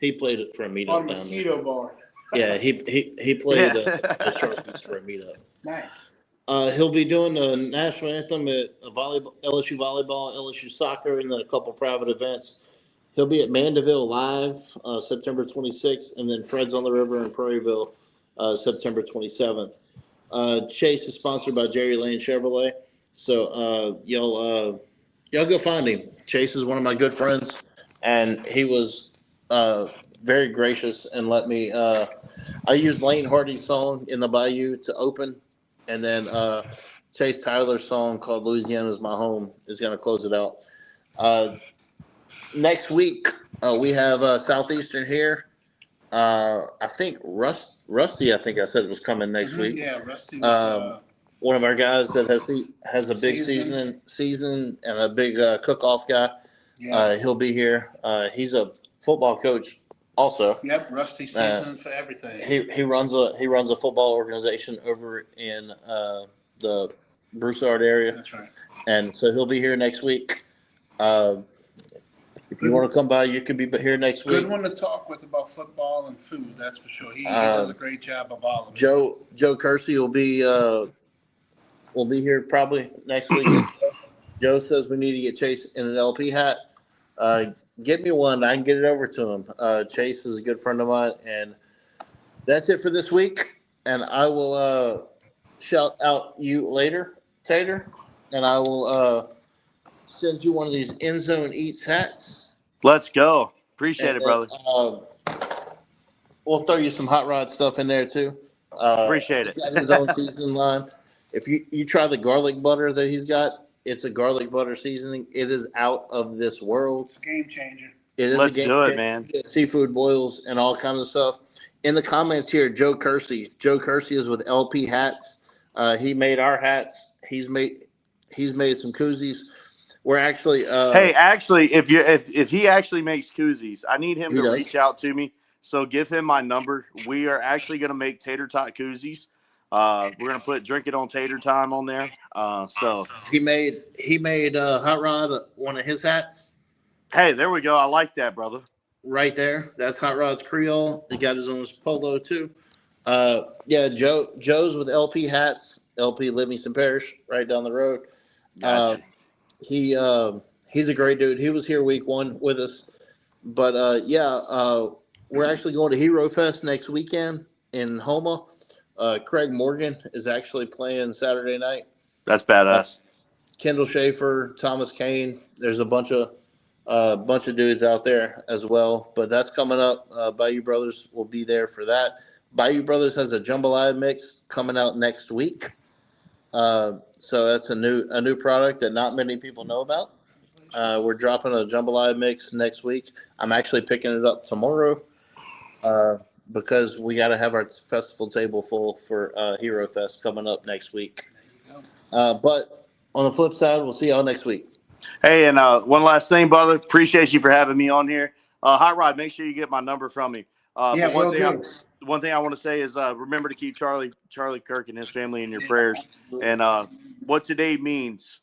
He played it for a meetup
On
down there.
Mosquito Bar.
Yeah, he played the Sharkies for a meetup.
Nice.
He'll be doing the national anthem at LSU volleyball, LSU soccer, and then a couple private events. He'll be at Mandeville Live September 26th, and then Fred's on the River in Prairieville September 27th. Chase is sponsored by Jerry Lane Chevrolet, so y'all go find him. Chase is one of my good friends, and he was very gracious and let me. I used Lane Hardy's song "In the Bayou" to open, and then Chase Tyler's song called "Louisiana's My Home" is going to close it out. Next week we have Southeastern here. I think Rusty. I think I said it was coming next week.
Yeah, Rusty.
One of our guys that has a big season and a big cook-off guy.
Yeah.
He'll be here. He's a football coach also.
Yep, Rusty season for everything.
He runs a football organization over in the Broussard area.
That's right.
And so he'll be here next week. If you want to come by, you could be here next week.
Good one to talk with about football and food, that's for sure. He does a great job of all of it.
Joe Kersey will be here probably next week. Joe says we need to get Chase in an LP hat. Get me one. I can get it over to him. Chase is a good friend of mine, and that's it for this week. And I will shout out you later, Tater, and I will send you one of these End Zone Eats hats.
Let's go. Appreciate it, brother.
We'll throw you some hot rod stuff in there too.
Appreciate it.
He's got his own seasoning line. If you try the garlic butter that he's got, it's a garlic butter seasoning. It is out of this world.
It's a game changer.
It is
Let's
a game
do it,
changer.
man.
You get seafood boils and all kinds of stuff. In the comments here, Joe Kersey. Joe Kersey is with LP Hats. He made our hats. He's made some koozies. We're actually
hey, actually, if he actually makes koozies, I need him to reach out to me. So give him my number. We are actually going to make tater tot koozies. We're going to put Drink It on Tater Time on there. So
he made Hot Rod one of his hats.
Hey, there we go. I like that, brother.
Right there. That's Hot Rod's Creole. He got his own polo too. Yeah, Joe's with LP Hats, LP Livingston Parish, right down the road.
Gotcha.
He's a great dude. He was here week 1 with us. But we're actually going to Hero Fest next weekend in Houma. Craig Morgan is actually playing Saturday night.
That's badass.
Kendall Schaefer, Thomas Kane. There's a bunch of dudes out there as well. But that's coming up. Bayou Brothers will be there for that. Bayou Brothers has a jambalaya mix coming out next week. So that's a new product that not many people know about. We're dropping a jambalaya mix next week. I'm actually picking it up tomorrow because we got to have our festival table full for Hero Fest coming up next week. But on the flip side, we'll see y'all next week.
Hey, and one last thing, brother. Appreciate you for having me on here. Hot Rod, make sure you get my number from me.
Yeah,
but one thing I want to say is remember to keep Charlie Kirk and his family in your prayers. And what today means,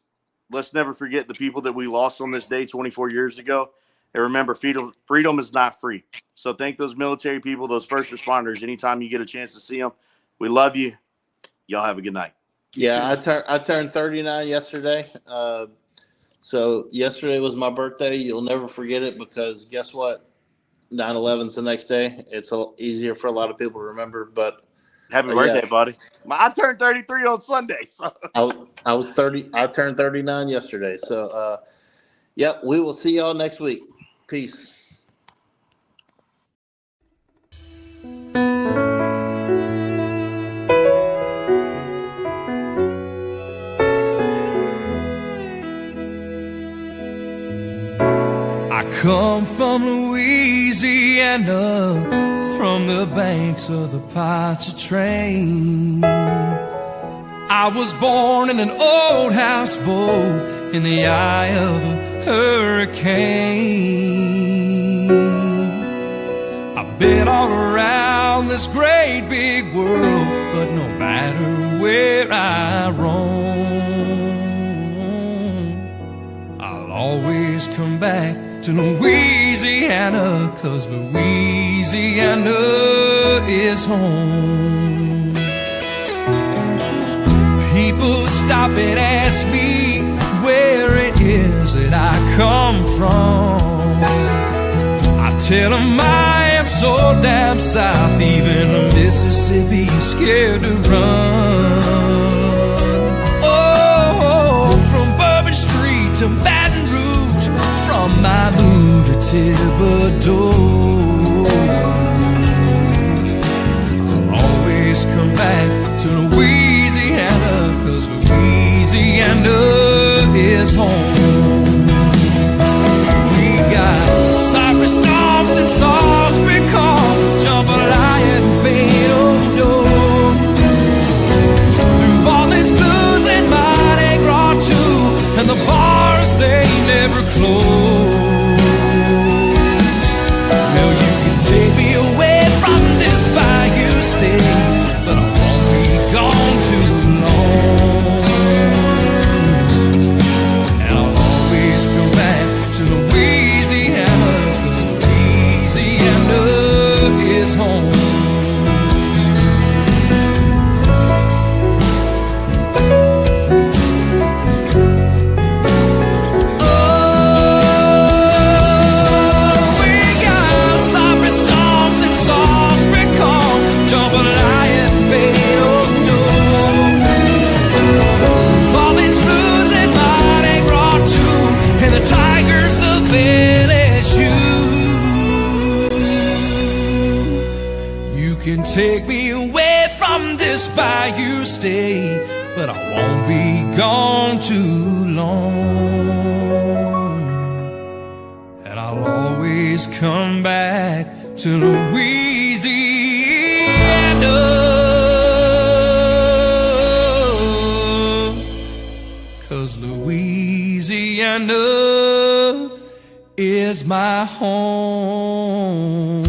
let's never forget the people that we lost on this day 24 years ago. And remember, freedom is not free. So thank those military people, those first responders, anytime you get a chance to see them. We love you. Y'all have a good night.
Yeah, I turned 39 yesterday. So yesterday was my birthday. You'll never forget it because guess what? 9/11's the next day. It's easier for a lot of people to remember. But
happy birthday, buddy! I turned 33 on Sunday. So.
I was 30. I turned 39 yesterday. So, yep. We will see y'all next week. Peace.
I come from Louisiana, from the banks of the Pontchartrain. I was born in an old houseboat in the eye of a hurricane. I've been all around this great big world, but no matter where I roam, I'll always come back to Louisiana, 'cause Louisiana is home. People stop and ask me where it is that I come from. I tell them I am so down south, even the Mississippi's scared to run. Oh, from Bourbon Street to Baton Rouge, from Malibu to Thibodeau, I'll always come back to Louisiana, 'cause Louisiana is home. We got cypress storms and sauce pecan, jambalaya and fado, New Orleans blues and Mardi Gras too, and the bars they never close. take me away from this bayou state, but I won't be gone too long. And I'll always come back to Louisiana, 'cause Louisiana is my home.